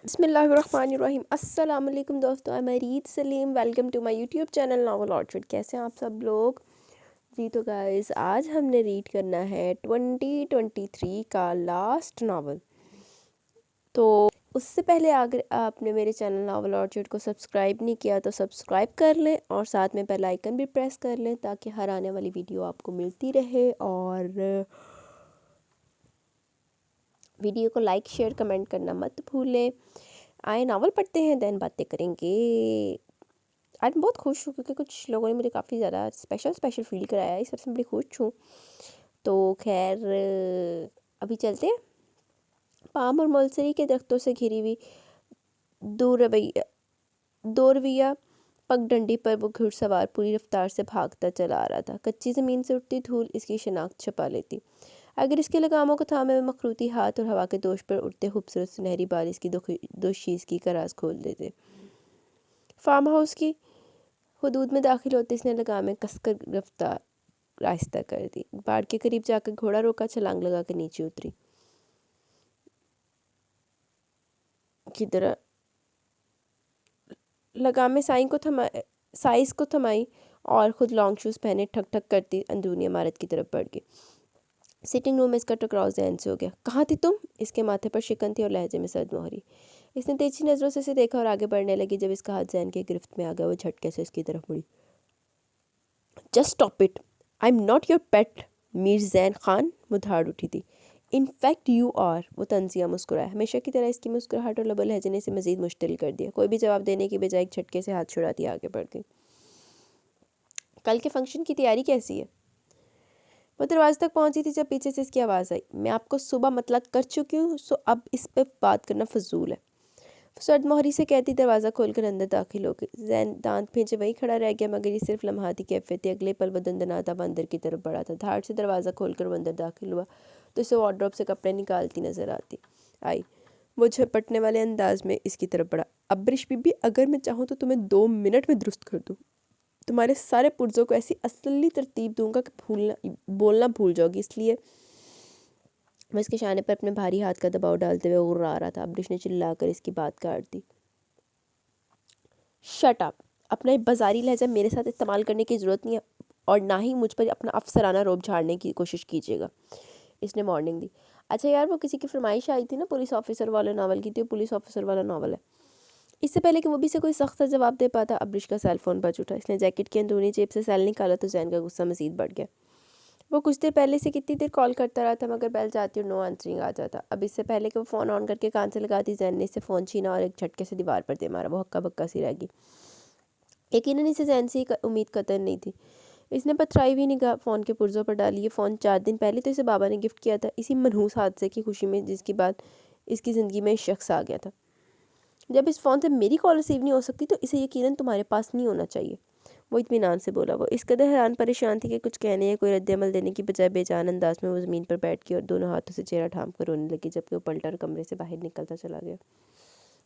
بسم اللہ الرحمن الرحیم۔ السلام علیکم دوستو، امرید Saleem, welcome to my YouTube channel novel orchard. کیسے ہیں آپ سب لوگ؟ جی تو گائز، آج ہم نے ریڈ کرنا ہے 2023 کا لاسٹ ناول۔ تو اس سے پہلے اگر آپ نے میرے چینل ناول آرچرڈ کو سبسکرائب نہیں کیا تو سبسکرائب کر لیں اور ساتھ میں بیل آئیکن بھی پریس کر لیں تاکہ ہر آنے والی ویڈیو آپ کو ملتی رہے، اور ویڈیو کو لائک شیئر کمنٹ کرنا مت بھولیں۔ آئے ناول پڑھتے ہیں، دین باتیں کریں گے۔ آج میں بہت خوش ہوں کیونکہ کچھ لوگوں نے مجھے کافی زیادہ اسپیشل فیل کرایا ہے، اس وجہ سے میں بڑی خوش ہوں۔ تو خیر ابھی چلتے ہیں۔ پام اور ملسری کے درختوں سے گھری ہوئی دورویہ پگ ڈنڈی پر وہ گھڑ سوار پوری رفتار سے بھاگتا چلا آ رہا تھا۔ کچی زمین سے اٹھتی دھول اس کی شناخت چھپا لیتی، اگر اس کے لگاموں کو تھامے ہوئے مخروطی ہاتھ اور ہوا کے دوش پر اٹھتے خوبصورت سنہری بال اس کی دو شیز کی کا راز کھول دیتے۔ فارم ہاؤس کی حدود میں داخل ہوتے اس نے لگامیں کس کر رفتار آہستہ کر دی۔ باڑ کے قریب جا کر گھوڑا روکا، چھلانگ لگا کے نیچے اتری۔ لگامیں سائز کو تھمائی اور خود لانگ شوز پہنے ٹھک ٹھک کرتی اندرونی عمارت کی طرف بڑھ گئی۔ سٹنگ روم میں اس کا ٹکراؤ ذہن سے ہو گیا۔ کہاں تھی تم؟ اس کے ماتھے پر شکن تھی اور لہجے میں سرد مہری۔ اس نے تیزی نظروں سے اسے دیکھا اور آگے بڑھنے لگی۔ جب اس کا ہاتھ ذہن کے گرفت میں آ گیا، وہ جھٹکے سے اس کی طرف مڑی۔ Just stop it, I am not your pet Mir Zain Khan. وہ دھاڑ اٹھی تھی۔ In fact you are. وہ طنزیہ مسکرایا۔ ہمیشہ کی طرح اس کی مسکراہٹ اور لب و لہجے نے اسے مزید مشتعل کر دیا۔ کوئی بھی جواب دینے کی بجائے ایک جھٹکے سے ہاتھ چھڑاتی آگے بڑھ گئی۔ کل کے فنکشن کی تیاری کیسی ہے؟ وہ دروازے تک پہنچی تھی جب پیچھے سے اس کی آواز آئی۔ میں آپ کو صبح مطلق کر چکی ہوں، سو اب اس پہ بات کرنا فضول ہے۔ وہ سرد مہری سے کہتی دروازہ کھول کر اندر داخل ہو گئی۔ زین دانت بھینچے وہیں کھڑا رہ گیا، مگر یہ صرف لمحاتی کیفیت تھی۔ اگلے پل وہ دندناتا ہوا اندر کی طرف بڑھا تھا۔ دھاڑ سے دروازہ کھول کر وہ اندر داخل ہوا تو اسے وارڈروب سے کپڑے نکالتی نظر آئی۔ وہ جھپٹنے والے انداز میں اس کی طرف بڑھا۔ ابرش بی بی، اگر میں چاہوں تو تمہیں 2 منٹ میں درست کر دوں۔ تمہارے سارے پرزوں کو ایسی اصلی ترتیب دوں گا کہ بولنا بھول جاؤ گی، اس لیے وہ اس کے شانے پر اپنے بھاری ہاتھ کا دباؤ ڈالتے ہوئے غرا رہا تھا۔ ابرش نے چلا کر اس کی بات کاٹ دی۔ شٹ اپ، اپنا بازاری لہجہ میرے ساتھ استعمال کرنے کی ضرورت نہیں ہے، اور نہ ہی مجھ پر اپنا افسرانہ رعب جھاڑنے کی کوشش کیجیے گا۔ اس نے وارننگ دی۔ اچھا یار، وہ کسی کی فرمائش آئی تھی نا پولیس آفیسر والا ناول کی، تو پولیس آفیسر والا ناول ہے۔ اس سے پہلے کہ وہ بھی سے کوئی سخت سا جواب دے پاتا، ابرش کا سیل فون بج اٹھا۔ اس نے جیکٹ کی اندرونی جیب سے سیل نکالا تو زین کا غصہ مزید بڑھ گیا۔ وہ کچھ دیر پہلے سے کتنی دیر کال کرتا رہا تھا، مگر بیل جاتی اور نو آنسرنگ آ جاتا۔ اب اس سے پہلے کہ وہ فون آن کر کے کان سے لگاتی، زین نے اس سے فون چھینا اور ایک جھٹکے سے دیوار پر دے مارا۔ وہ ہکا بکا سی رہ گئی۔ یقیناً اسے زین سے امید قطع نہیں تھی۔ اس نے پتھرائی ہوئی نگاہ فون کے پرزوں پر ڈالی۔ یہ فون 4 دن پہلے تو اسے بابا نے گفٹ کیا تھا، اسی منحوس حادثے کی خوشی میں جس کی بعد اس کی زندگی میں ایک شخص آ گیا تھا۔ جب اس فون سے میری کال ریسیو نہیں ہو سکتی تو اسے یقیناً تمہارے پاس نہیں ہونا چاہیے، وہ اطمینان سے بولا۔ وہ اس قدر حیران پریشان تھی کہ کچھ کہنے یا کوئی رد عمل دینے کی بجائے بے جان انداز میں وہ زمین پر بیٹھ گئی اور دونوں ہاتھوں سے چہرہ ڈھانپ کر رونے لگی، جبکہ وہ پلٹا اور کمرے سے باہر نکلتا چلا گیا۔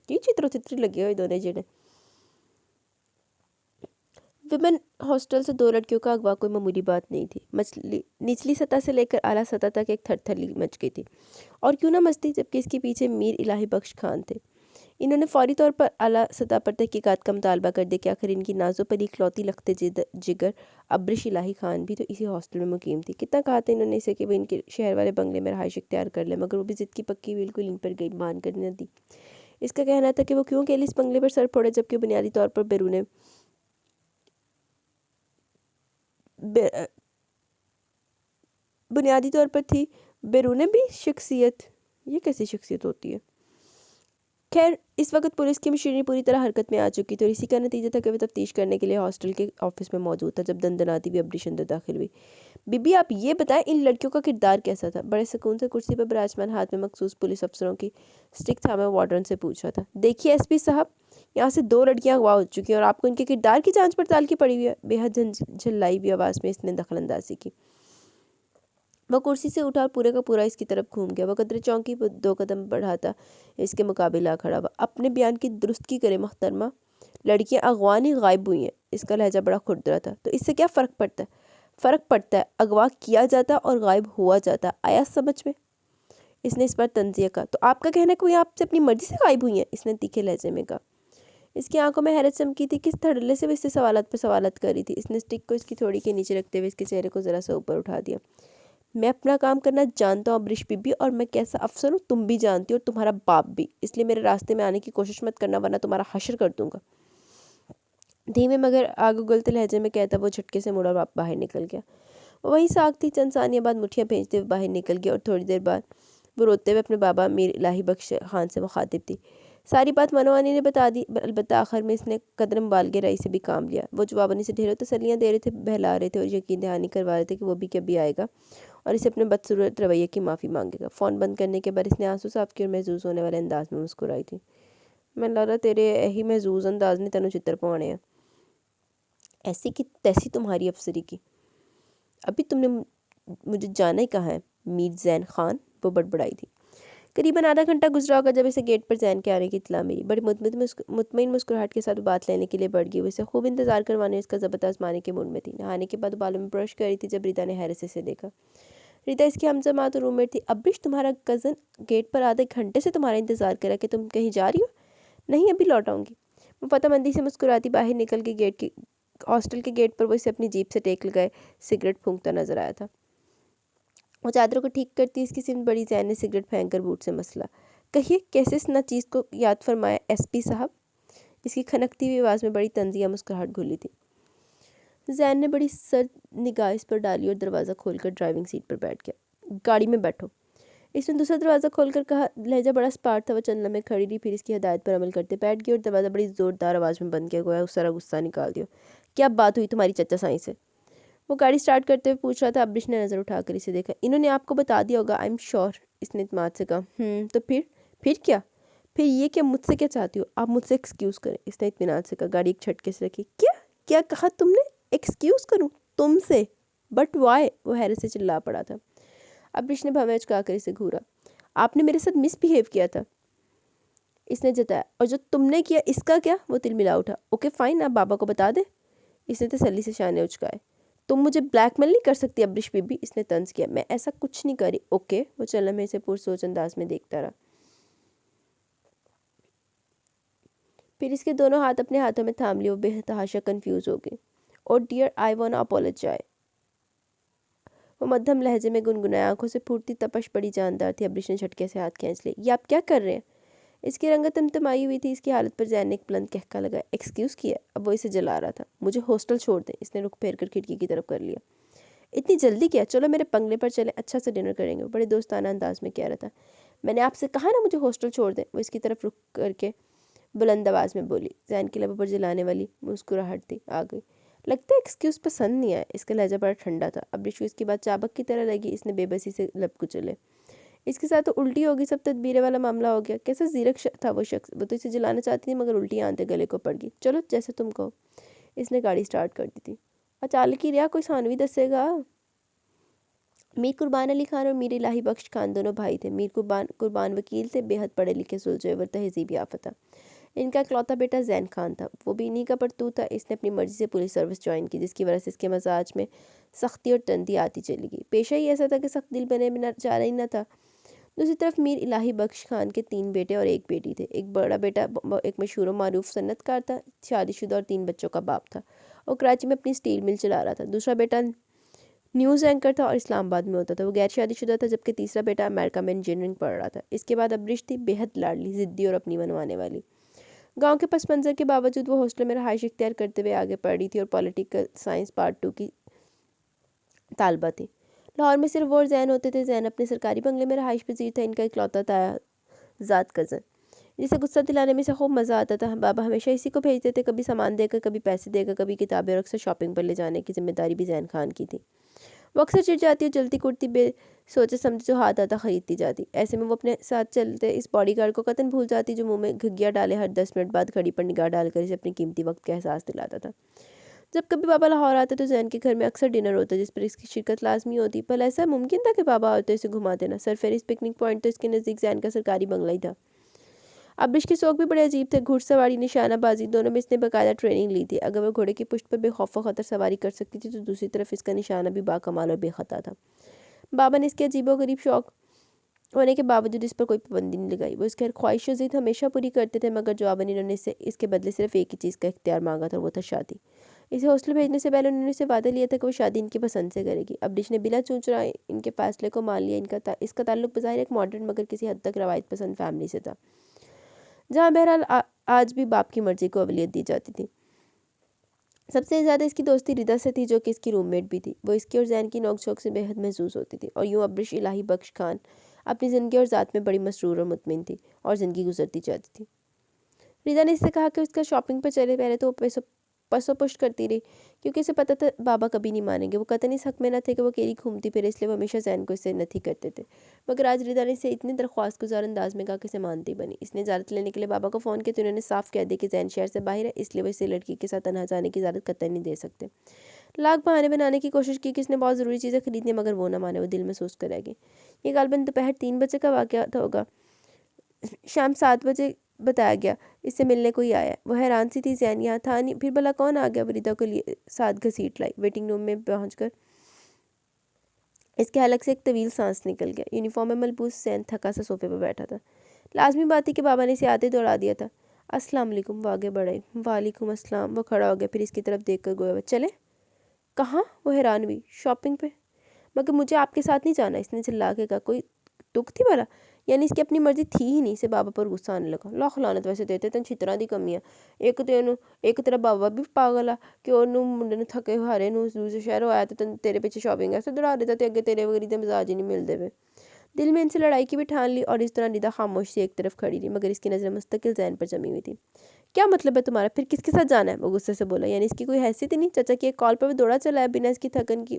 یہ چتر و چتری لگے ہوئے دونوں جڑیں۔ ویمن ہاسٹل سے 2 لڑکیوں کا اغوا کوئی معمولی بات نہیں تھی۔ نچلی سطح سے لے کر اعلیٰ سطح تک ایک تھر تھلی مچ گئی تھی، اور کیوں نہ مچتی جبکہ اس کے پیچھے میر الہی بخش خان تھے۔ انہوں نے فوری طور پر اعلیٰ سطح پر تحقیقات کا مطالبہ کر دیا کہ آخر ان کی نازو پر اکلوتی لخت جگر ابرش الہی خان بھی تو اسی ہاسٹل میں مقیم تھی۔ کتنا کہا تھا انہوں نے اسے کہ وہ ان کے شہر والے بنگلے میں رہائش اختیار کر لے، مگر وہ بھی ضد کی پکی بالکل ان پر گئی مان کر نہ دی۔ اس کا کہنا تھا کہ وہ کیوں اکیلی اس بنگلے پر سر پھوڑے، جبکہ بنیادی طور پر تھی بیرون بھی شخصیت۔ یہ کیسی شخصیت ہوتی ہے؟ خیر اس وقت پولیس کی مشینری پوری طرح حرکت میں آ چکی تھی، اور اسی کا نتیجہ تھا کہ وہ تفتیش کرنے کے لیے ہاسٹل کے آفس میں موجود تھا جب دندناتی ہوئی ابرش اندر داخل ہوئی۔ بی بی آپ یہ بتائیں ان لڑکیوں کا کردار کیسا تھا؟ بڑے سکون سے کرسی پر براجمان ہاتھ میں مخصوص پولیس افسروں کی سٹک تھامے وارڈن سے پوچھا تھا۔ دیکھیے ایس پی صاحب، یہاں سے 2 لڑکیاں اغوا ہو چکی ہیں اور آپ کو ان کے کردار کی جانچ پڑتال کی پڑی ہوئی ہے۔ بے حد جھلائی ہوئی آواز میں اس نے دخل اندازی کی۔ وہ کرسی سے اٹھا اور پورے کا پورا اس کی طرف گھوم گیا۔ وہ قدرے چونکی 2 قدم بڑھاتا اس کے مقابل آ کھڑا ہوا۔ اپنے بیان کی درستگی کرے محترمہ، لڑکیاں اغوا نہیں غائب ہوئی ہیں۔ اس کا لہجہ بڑا کھردرا تھا۔ تو اس سے کیا فرق پڑتا ہے؟ فرق پڑتا ہے، اغوا کیا جاتا اور غائب ہوا جاتا، آیا سمجھ میں؟ اس نے اس پر تنزیہ کہا۔ تو آپ کا کہنا ہے کوئی آپ سے اپنی مرضی سے غائب ہوئی ہیں؟ اس نے تیکھے لہجے میں کہا۔ اس کی آنکھوں میں حیرت چمکی تھی، کس دھڑلے سے وہ اس سے سوالات پر سوالات کر رہی تھی۔ اس نے اسٹک کو اس کی تھوڑی کے نیچے رکھتے ہوئے اس کے چہرے کو ذرا سا اوپر اٹھا دیا۔ میں اپنا کام کرنا جانتا ہوں ابرش بی بی، اور میں کیسا افسر ہوں تم بھی جانتی ہو، اور تمہارا باپ بھی، اس لیے میرے راستے میں آنے کی کوشش مت کرنا ورنہ تمہارا حشر کر دوں گا۔ دھیمے مگر آگ اگلتے لہجے میں کہتا وہ جھٹکے سے مڑا اور باہر نکل گیا۔ وہ وہیں ساکھ تھی، چند ثانیہ بعد مٹھیاں بھیجتے ہوئے باہر نکل گیا، اور تھوڑی دیر بعد وہ روتے ہوئے اپنے بابا میر الہی بخش خان سے مخاطب تھی۔ ساری بات منوانی نے بتا دی، البتہ آخر میں اس نے قدر مبالغہ رائی سے بھی کام لیا۔ وہ جوابانی سے ڈھیروں تسلیاں دے رہے تھے، بہلا رہے تھے اور یقین دہانی کروا رہے تھے کہ وہ بھی کبھی آئے گا اور اسے اپنے بدصورت رویے کی معافی مانگے گا۔ فون بند کرنے کے بعد اس نے آنسو صاف کیے اور محظوظ ہونے والے انداز میں مسکرائی تھی۔ میں لگا تیرے یہی محظوظ انداز نے تینوں چتر پوانے ہیں، ایسی کی تیسی تمہاری افسری کی۔ ابھی تم نے مجھے جانا ہی کہاں ہے میر زین خان؟ وہ بڑبڑائی تھی۔ قریباً آدھا گھنٹہ گزرا ہوگا جب اسے گیٹ پر زین کے آنے کی اطلاع ملی۔ بڑی مطمئن مسکراہٹ کے ساتھ وہ بات لینے کے لیے بڑھ گئی۔ وہ اسے خوب انتظار کروانے اور اس کا ضبط آزمانے کے موڈ میں تھی۔ نہانے کے بعد وہ بالوں میں برش کر رہی تھی جب ریتا نے حیرت سے اسے دیکھا۔ ریتا اس کی ہمسماعت اور روم میٹ تھی۔ ابرش، تمہارا کزن گیٹ پر آدھے گھنٹے سے تمہارا انتظار کرا کہ تم کہیں جا رہی ہو؟ نہیں، ابھی لوٹ آؤں گی۔ وہ فتح مندی سے مسکراتی باہر نکل کے ہاسٹل کے گیٹ پر وہ اسے اپنی جیب سے ٹیک لگائے سگریٹ پھونکتا نظر آیا تھا۔ وہ چادروں کو ٹھیک کرتی اس کی سمت بڑی، زین نے سگریٹ پھینک کر بوٹ سے مسلا۔ کہیے کیسے اس ناچیز کو یاد فرمایا ایس پی صاحب؟ اس کی کھنکتی ہوئی آواز میں بڑی طنزیہ مسکراہٹ گھلی تھی۔ زین نے بڑی سرد نگاہ اس پر ڈالی اور دروازہ کھول کر ڈرائیونگ سیٹ پر بیٹھ گیا۔ گاڑی میں بیٹھو، اس نے دوسرا دروازہ کھول کر کہا۔ لہجہ بڑا سپاٹ تھا۔ وہ چند لمحے کھڑی رہی، پھر اس کی ہدایت پر عمل کرتے بیٹھ گئی اور دروازہ بڑی زوردار آواز میں بند کیا، گویا اس سارا غصہ نکال دیا۔ کیا بات ہوئی تمہاری چچا سائیں سے؟ وہ گاڑی سٹارٹ کرتے ہوئے پوچھ رہا تھا۔ ابرش نے نظر اٹھا کر اسے دیکھا۔ انہوں نے آپ کو بتا دیا ہوگا، آئی ایم شور، اس نے اعتماد سے کہا۔ تو پھر کیا؟ پھر یہ کہ مجھ سے کیا چاہتی ہو؟ آپ مجھ سے ایکسکیوز کریں، اس نے اطمینان سے کہا۔ گاڑی ایک جھٹکے سے رکھی۔ کیا کہا تم نے؟ ایکسکیوز کروں تم سے؟ But why? وہ حیرت سے چلا پڑا تھا۔ ابرش نے بھویں چکا کر اسے گھورا۔ آپ نے میرے ساتھ مس بہیو کیا تھا، اس نے جتایا، اور جو تم نے کیا اس کا کیا؟ وہ تلملا اٹھا۔ اوکے فائن، آپ بابا کو بتا دیں، اس نے تسلی سے شانے اچکائے۔ تم مجھے بلیک میل نہیں کر سکتی ابرش بی بی، اس نے طنز کیا۔ میں ایسا کچھ نہیں کری۔ اوکے، وہ چند لمحے اسے پرسوچ انداز میں دیکھتا رہا، پھر اس کے دونوں ہاتھ اپنے ہاتھوں میں تھام لیے۔ وہ بے تحاشا کنفیوز ہو گئی۔ او ڈیئر، آئی وانٹ اپولوجائز، وہ مدھم لہجے میں گنگنایا۔ آنکھوں سے پھوٹتی تپش بڑی جاندار تھی۔ ابرش نے جھٹکے سے ہاتھ کھینچ لیے۔ یہ آپ کیا کر رہے ہیں؟ اس کی رنگت تمتمائی ہوئی تھی۔ اس کی حالت پر زین نے ایک بلند کہکا لگایا۔ ایکسکیوز کیا؟ اب وہ اسے جلا رہا تھا۔ مجھے ہاسٹل چھوڑ دیں، اس نے رخ پھیر کر کھڑکی کی طرف کر لیا۔ اتنی جلدی کیا؟ چلو میرے بنگلے پر چلیں، اچھا سے ڈنر کریں گے، وہ بڑے دوستانہ انداز میں کہہ رہا تھا۔ میں نے آپ سے کہا نا مجھے ہاسٹل چھوڑ دیں، وہ اس کی طرف رخ کر کے بلند آواز میں بولی۔ زین کے لبوں پر جلانے والی مسکراہٹ تھی آ گئی۔ لگتا ہے ایکسکیوز پسند نہیں آیا، اس کا لہجہ بڑا ٹھنڈا تھا۔ ابرش کو اس کی بات چابک کی طرح لگی۔ اس نے بے بسی سے لب کچلے۔ اس کے ساتھ تو الٹی ہوگی، سب تدبیریں والا معاملہ ہو گیا۔ کیسا زیرک تھا وہ شخص، وہ تو اسے جلانا چاہتی تھی مگر الٹی آنتے گلے کو پڑ گئی۔ چلو جیسے تم کہو، اس نے گاڑی سٹارٹ کر دی تھی۔ اچانک ہی رہا کوئی ثانوی دسے گا؟ میر قربان علی خان اور میر الہی بخش خان دونوں بھائی تھے۔ میر قربان وکیل تھے، بے حد پڑھے لکھے، سلجھے اور تہذیب یافتہ۔ ان کا اکلوتا بیٹا زین خان تھا، وہ بھی انہی کا پرتو تھا۔ اس نے اپنی مرضی سے پولیس سروس جوائن کی، جس کی وجہ سے اس کے مزاج میں سختی اور تندی آتی چلی گئی۔ پیشہ ہی ایسا تھا کہ سخت دل بنے بنا چارہ ہی نہ تھا۔ دوسری طرف میر الہی بخش خان کے 3 بیٹے اور 1 بیٹی تھے۔ ایک بڑا بیٹا ایک مشہور و معروف صنعت کار تھا، شادی شدہ اور 3 بچوں کا باپ تھا، اور کراچی میں اپنی سٹیل مل چلا رہا تھا۔ دوسرا بیٹا نیوز اینکر تھا اور اسلام آباد میں ہوتا تھا، وہ غیر شادی شدہ تھا، جبکہ تیسرا بیٹا امریکہ میں انجینئرنگ پڑھ رہا تھا۔ اس کے بعد ابرش تھی، بے حد لاڈلی، ضدی اور اپنی منوانے والی۔ گاؤں کے پس منظر کے باوجود وہ ہاسٹل میں رہائش اختیار کرتے ہوئے آگے پڑھ رہی تھی اور پولیٹیکل سائنس پارٹ 2 کی طالبہ تھی۔ لاہور میں صرف وہ اور زین ہوتے تھے۔ زین اپنے سرکاری بنگلے میں رہائش پذیر تھا، ان کا اکلوتا تایا ذات کزن، جسے غصہ دلانے میں سے خوب مزہ آتا تھا۔ بابا ہمیشہ اسی کو بھیجتے تھے، کبھی سامان دے کر، کبھی پیسے دے کر، کبھی کتابیں، اور اکثر شاپنگ پر لے جانے کی ذمہ داری بھی زین خان کی تھی۔ وہ اکثر چڑ جاتی اور جلتی کرتی بے سوچے سمجھے جو ہاتھ آتا خریدتی جاتی۔ ایسے میں وہ اپنے ساتھ چلتے اس باڈی گارڈ کو قطعاً بھول جاتی جو منہ میں گھگیا ڈالے ہر 10 منٹ بعد گھڑی پر نگاہ ڈال کر اسے اپنی قیمتی وقت کا احساس دلاتا تھا۔ جب کبھی بابا لاہور آتے تو زین کے گھر میں اکثر ڈنر ہوتا جس پر اس کی شرکت لازمی ہوتی۔ بھلا ایسا ممکن تھا کہ بابا آتے اسے گھما دینا؟ سرفہرست پکنک پوائنٹ تو اس کے نزدیک زین کا سرکاری بنگلہ ہی تھا۔ ابرش کے شوق بھی بڑے عجیب تھے، گھڑ سواری، نشانہ بازی، دونوں میں اس نے باقاعدہ ٹریننگ لی تھی۔ اگر وہ گھوڑے کی پشت پر بے خوف و خطر سواری کر سکتی تھی تو دوسری طرف اس کا نشانہ بھی باکمال اور بے خطا تھا۔ بابا نے اس کے عجیب و غریب شوق ہونے کے باوجود اس پر کوئی پابندی نہیں لگائی۔ وہ اس کی ہر خواہش و ضد ہمیشہ پوری کرتے تھے، مگر جواباً انہوں نے اس کے بدلے صرف ایک ہی چیز کا اختیار مانگا تھا، وہ تھا شادی۔ اسے ہاسٹل بھیجنے سے پہلے انہوں نے اسے وعدہ لیا تھا کہ وہ شادی ان کی پسند سے کرے گی۔ اب ڈش نے بلا چونچرائے ان کے فیصلے کو مان لیا۔ اس کا تعلق بظاہر ایک ماڈرن مگر کسی حد تک روایت پسند فیملی سے تھا، جہاں بہرحال آج بھی باپ کی مرضی کو اولویت دی جاتی تھی۔ سب سے زیادہ اس کی دوستی ردا سے تھی، جو کہ اس کی روم میٹ بھی تھی۔ وہ اس کی اور زین کی نوک جھوک سے بے حد محظوظ ہوتی تھی، اور یوں ابرش الہی بخش خان اپنی زندگی اور ذات میں بڑی مسرور اور مطمئن تھی، اور زندگی گزرتی جاتی تھی۔ ردا نے اس سے کہا کہ اس کا شاپنگ پر چلے، پہلے تو وہ پس و پشت کرتی رہی، کیونکہ اسے پتہ تھا بابا کبھی نہیں مانیں گے۔ وہ قطعاً اس حق میں نہ تھے کہ وہ اکیلی گھومتی پھرے، اس لیے وہ ہمیشہ زین کو اس سے نتھی کرتے تھے، مگر آج ردا نے اسے اتنے درخواست گزار انداز میں کہا کہ اسے مانتی بنی۔ اس نے اجازت لینے کے لیے بابا کو فون کیا تو انہوں نے صاف کہہ دیا کہ زین شہر سے باہر ہے، اس لیے وہ اسے لڑکی کے ساتھ تنہا جانے کی اجازت قطعاً نہیں دے سکتے۔ لاکھ بہانے بنانے کی کوشش کی کہ اس نے بہت ضروری چیزیں خریدنی، مگر وہ نہ مانے، وہ دل میں سوچ کر رہ گئی۔ یہ غالباً دوپہر 3 بجے کا واقعہ ہوگا۔ شام 7 بجے بتایا گیا اس سے ملنے کوئی آیا ہے۔ وہ حیران سی تھی، زین یہاں تھا نہیں، پھر بھلا کون آ گیا؟ وہ ردا کو لیے ساتھ گھسیٹ لائی۔ ویٹنگ روم میں پہنچ کر اس کے حلق سے ایک طویل سانس نکل گیا۔ یونیفارم میں ملبوس زین تھکا سا صوفے پر بیٹھا تھا۔ لازمی بات تھی کہ بابا نے اسے آتے دوڑا دیا تھا۔ السلام علیکم، وہ آگے بڑھے۔ وعلیکم السلام۔ وہ کھڑا ہو گیا، پھر اس کی طرف دیکھ کر گویا چلے؟ کہاں؟ وہ حیران ہوئی۔ شاپنگ پہ؟ مگر مجھے آپ کے ساتھ نہیں جانا، اس نے چلا کے کہا۔ کوئی دکھ تھی بھلا؟ یعنی اس کی اپنی مرضی تھی ہی نہیں۔ سے بابا پر غصہ آنے لگا۔ لاکھ لعنت، ویسے دیتے تن چھترا دی کمی ہے۔ ایک طرح بابا بھی پاگل ہے کہ انہوں منڈے نے تھکے ہارے نو دوسرے شہروں آیا تھا تیرے پیچھے شاپنگ ایسے دوڑا دیتا تھے، اگے تیرے وغیرہ دے مزاج ہی نہیں ملتے ہوئے۔ دل میں ان سے لڑائی کی بھی ٹھان لی، اور اس طرح ندا خاموش سی ایک طرف کھڑی رہی، مگر اس کی نظریں مستقل زین پر جمی ہوئی تھی۔ کیا مطلب ہے تمہارا؟ پھر کس کے ساتھ جانا ہے؟ وہ غصے سے بولا۔ یعنی اس کی کوئی حیثیت ہی نہیں؟ چچا کی ایک کال پر وہ دوڑا چلا ہے بنا اس کی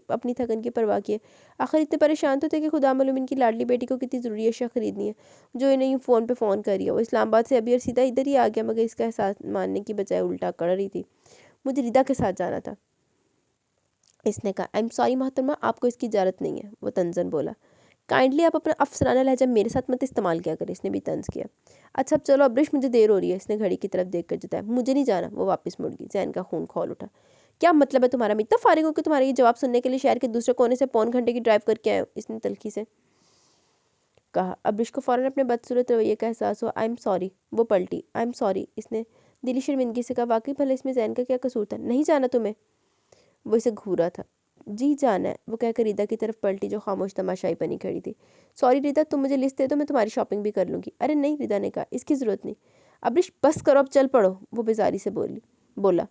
اپنی تھکن کی پرواہ کیے۔ آخر اتنے پریشان تو تھے کہ خدا معلوم ان کی لاڈلی بیٹی کو کتنی ضروری اشیاء خریدنی ہے جو انہیں یوں فون پہ فون کر رہی ہے۔ وہ اسلام آباد سے ابھی اور سیدھا ادھر ہی آ گیا، مگر اس کا احساس ماننے کی بجائے الٹا کر رہی تھی۔ مجھے ردا کے ساتھ جانا تھا، اس نے کہا۔ I'm sorry محترمہ، آپ کو اس کی اجازت نہیں ہے، وہ طنزاً بولا۔ کائنڈلی آپ اپنا افسرانہ لہجہ میرے ساتھ مت استعمال کیا کریں، اس نے بھی طنز کیا۔ اچھا اب چلو ابرش، مجھے دیر ہو رہی ہے، اس نے گھڑی کی طرف دیکھ کر جتایا۔ مجھے نہیں جانا، وہ واپس مڑ گئی۔ زین کا خون کھول اٹھا۔ کیا مطلب ہے تمہارا؟ میں اتنا فارغ ہوں کہ تمہارے یہ جواب سننے کے لیے شہر کے دوسرے کونے سے پون گھنٹے کی ڈرائیو کر کے آئے ہو، اس نے تلخی سے کہا۔ ابرش کو فوراً اپنے بدصورت رویے کا احساس ہوا۔ I'm sorry، وہ پلٹی۔ I'm sorry، اس نے دلی شرمندگی سے کہا۔ واقعی بھلا اس میں زین کا کیا قصور تھا؟ نہیں جانا تمہیں؟ وہ اسے گھورا تھا۔ جی جانا ہے، وہ کہہ کر ردا کی طرف پلٹی جو خاموش تماشائی بنی کھڑی تھی۔ سوری ردا، تم مجھے لسٹ دے دو، میں تمہاری شاپنگ بھی کر لوں گی۔ ارے نہیں، ردا نے کہا، اس کی ضرورت نہیں۔ ابرش بس کرو، اب چل پڑو، وہ بیزاری سے بولا۔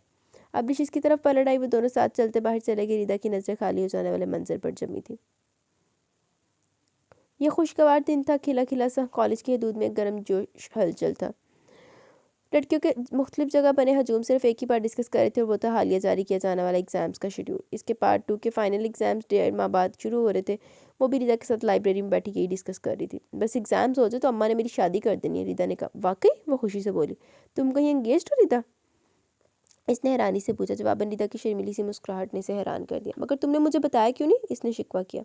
ابرش اس کی طرف پلٹ آئی۔ وہ دونوں ساتھ چلتے باہر چلے گئے۔ ردا کی نظریں خالی ہو جانے والے منظر پر جمی تھی۔ یہ خوشگوار دن تھا، کھلا کھلا سا۔ کالج کی حدود میں ایک گرم جوش ہلچل تھا۔ لڑکیوں کے مختلف جگہ بنے ہجوم صرف ایک ہی بات ڈسکس کر رہے تھے، اور وہ تھا حالیہ جاری کیا جانے والا ایگزامز کا شیڈول۔ اس کے پارٹ 2 کے فائنل ایگزامز 1.5 ماہ بعد شروع ہو رہے تھے۔ وہ بھی ردا کے ساتھ لائبریری میں بیٹھی یہی ڈسکس کر رہی تھی۔ بس ایگزامز ہو جائے تو اماں نے میری شادی کر دینی ہے، ردا نے کہا۔ واقعی؟ وہ خوشی سے بولی۔ تم کہیں انگیجڈ ہو ردا؟ اس نے حیرانی سے پوچھا۔ جواباً ردا کی شرمیلی سی مسکراہٹ نے اسے حیران کر دیا۔ مگر تم نے مجھے بتایا کیوں نہیں؟ اس نے شکوہ کیا۔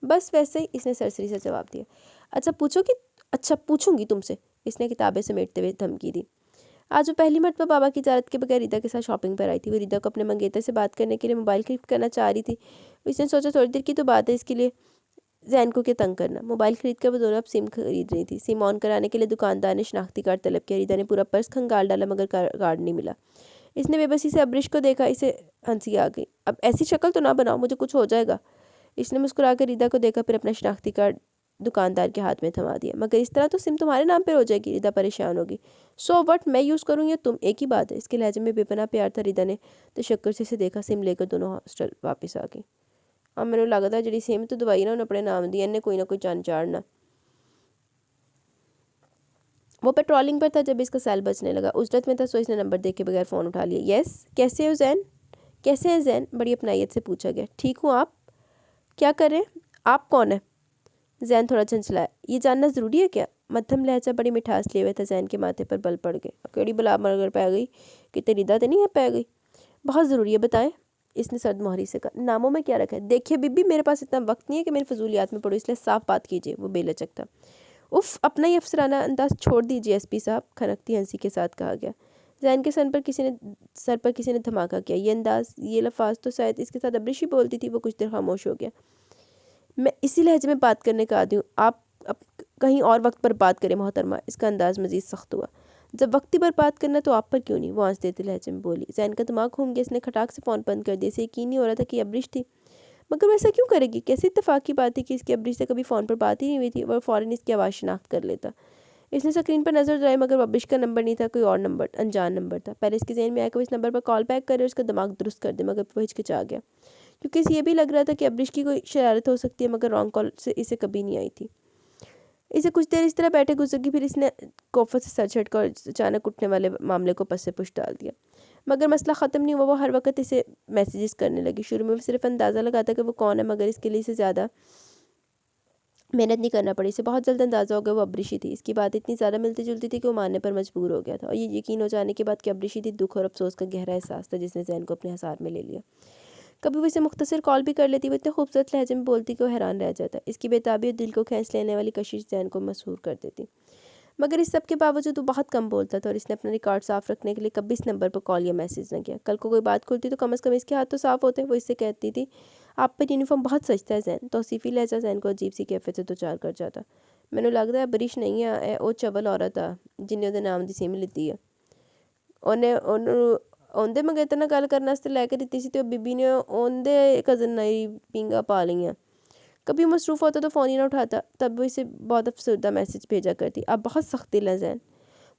بس ویسے ہی، اس نے سرسری سے جواب دیا۔ اچھا پوچھوں گی تم سے، اس نے کتابیں سمیٹتے ہوئے دھمکی دی۔ آج وہ پہلی مرتبہ بابا کی اجازت کے بغیر ردا کے ساتھ شاپنگ پر آئی تھی۔ وہ ردا کو اپنے منگیتر سے بات کرنے کے لیے موبائل خرید کرنا چاہ رہی تھی۔ اس نے سوچا تھوڑی دیر کی تو بات ہے، اس کے لیے زین کو کیا تنگ کرنا۔ موبائل خرید کر وہ دونوں اب سم خرید رہی تھی۔ سم آن کرانے کے لیے دکاندار نے شناختی کارڈ طلب کیا۔ ردا نے پورا پرس کھنگال ڈالا، مگر کارڈ نہیں ملا۔ اس نے بے بسی سے ابرش کو دیکھا، اسے ہنسی آ گئی۔ اب ایسی شکل تو نہ بناؤ، مجھے کچھ ہو جائے گا۔ اس نے مسکرا کر ردا کو دیکھا، پھر اپنا شناختی کارڈ دکاندار کے ہاتھ میں تھما دیا۔ مگر اس طرح تو سم تمہارے نام پر ہو جائے گی، ردا پریشان ہوگی۔ سو وٹ، میں یوز کروں یا تم، ایک ہی بات ہے۔ اس کے لہجے میں بے پناہ پیار تھا۔ ردا نے تشکر سے اسے دیکھا۔ سم لے کر دونوں ہاسٹل واپس آ گئی۔ اب میرے لگتا ہے جڑی سم تو دوائی نا انہیں اپنے نام دی، انہیں کوئی نہ کوئی چان چاڑنا۔ وہ پیٹرولنگ پر تھا جب اس کا سیل بچنے لگا۔ اجرت میں تھا، سو اس نے نمبر دیکھ کے بغیر فون اٹھا لیا۔ یس، کیسے ہو زین؟ کیسے ہیں زین؟ بڑی اپنائیت سے پوچھا گیا۔ ٹھیک ہوں، آپ کیا کر رہے ہیں؟ آپ کون ہیں؟ زین تھوڑا جھنجھلایا۔ یہ جاننا ضروری ہے کیا؟ مدھم لہجہ بڑی مٹھاس لیے ہوئے تھا۔ زین کے ماتھے پر بل پڑ گئے۔ کیڑی بلا مگر پہ گئی کہ تیری ردا تے نہیں ہے پہ گئی؟ بہت ضروری ہے، بتائیں، اس نے سرد مہری سے کہا۔ ناموں میں کیا رکھا ہے؟ دیکھیے بی بی، میرے پاس اتنا وقت نہیں ہے کہ میرے فضولیات میں پڑھو، اس لیے صاف بات کیجیے، وہ بے لچک تھا۔ اف، اپنا ہی افسرانہ انداز چھوڑ دیجیے ایس پی صاحب، کھنکتی ہنسی کے ساتھ کہا گیا۔ زین کے سر پر کسی نے دھماکہ کیا۔ یہ انداز، یہ لفاظ تو شاید اس کے ساتھ ابرش ہی بولتی تھی۔ وہ کچھ دیر خاموش ہو گیا۔ میں اسی لہجے میں بات کرنے کا عادی ہوں، آپ اب کہیں اور وقت پر بات کریں محترمہ۔ اس کا انداز مزید سخت ہوا۔ جب وقتی پر بات کرنا تو آپ پر کیوں نہیں، وہ آنچ دیتے لہجے میں بولی۔ زین کا دماغ گھوم گیا، اس نے کھٹاک سے فون بند کر دیا۔ اسے یقین نہیں ہو رہا تھا کہ یہ ابرش تھی، مگر وہ ایسا کیوں کرے گی؟ کیسی اتفاق کی بات تھی کہ اس کی ابرش سے کبھی فون پر بات ہی نہیں ہوئی تھی، وہ فوراً اس کی آواز شناخت کر لیتا۔ اس نے اسکرین پر نظر دوڑائی، مگر وہ ابرش کا نمبر نہیں تھا، کوئی اور نمبر، انجان نمبر تھا۔ پہلے اس کے ذہن میں آیا کہ وہ اس نمبر پر کال بیک کرے اور اس کا دماغ درست کر دے، مگر وہ ہچکچا گیا، کیونکہ اسے یہ بھی لگ رہا تھا کہ ابرش کی کوئی شرارت ہو سکتی ہے، مگر رانگ کال سے اسے کبھی نہیں آئی تھی۔ اسے کچھ دیر اس طرح بیٹھے گزر گئی، پھر اس نے کوفت سے سر جھٹکا اور اچانک اٹھنے والے معاملے کو پس سے پش ڈال دیا۔ مگر مسئلہ ختم نہیں ہوا، وہ ہر وقت اسے میسیجز کرنے لگی۔ شروع میں وہ صرف اندازہ لگاتا کہ وہ کون ہے، مگر اس کے لیے اسے زیادہ محنت نہیں کرنا پڑی۔ اسے بہت جلد اندازہ ہو گیا وہ ابرشی تھی۔ اس کی بات اتنی زیادہ ملتی جلتی تھی کہ وہ ماننے پر مجبور ہو گیا تھا، اور یہ یقین ہو جانے کے بعد کہ ابرشی تھی، دکھ اور افسوس کا گہرا احساس تھا جس نے زین کو اپنے حصار میں لے لیا۔ کبھی وہ اسے مختصر کال بھی کر لیتی، وہ اتنے خوبصورت لہجے میں بولتی کہ وہ حیران رہ جاتا۔ اس کی بےتابی اور دل کو کھینچ لینے والی کشش زین کو مسحور کر دیتی، مگر اس سب کے باوجود وہ بہت کم بولتا تھا، اور اس نے اپنا ریکارڈ صاف رکھنے کے لیے کبھی اس نمبر پر کال یا میسیج نہ کیا۔ کل کو کوئی بات کھلتی تو کم از کم اس کے ہاتھ تو صاف ہوتے۔ وہ اس سے کہتی تھی، آپ پر یونیفارم بہت سجتا ہے زین۔ توصیفی لہجہ زین کو عجیب سی کیفیت سے دوچار کر جاتا۔ مینوں لگدا ہے ابرش نہیں ہے، او چول عورت آ جنہیں دے نام دی سم لیتی ہے۔ اوندے منگیتر نہ گل کرنے واسطے لے کے دتی سی تے بی نے اوندے کزن نئی پینگا پا لئیاں۔ کبھی مصروف ہوتا تو فون ہی نہ اٹھاتا، تب وہ اسے بہت افسردہ میسیج بھیجا کرتی، اب بہت سخت دل ہے زین۔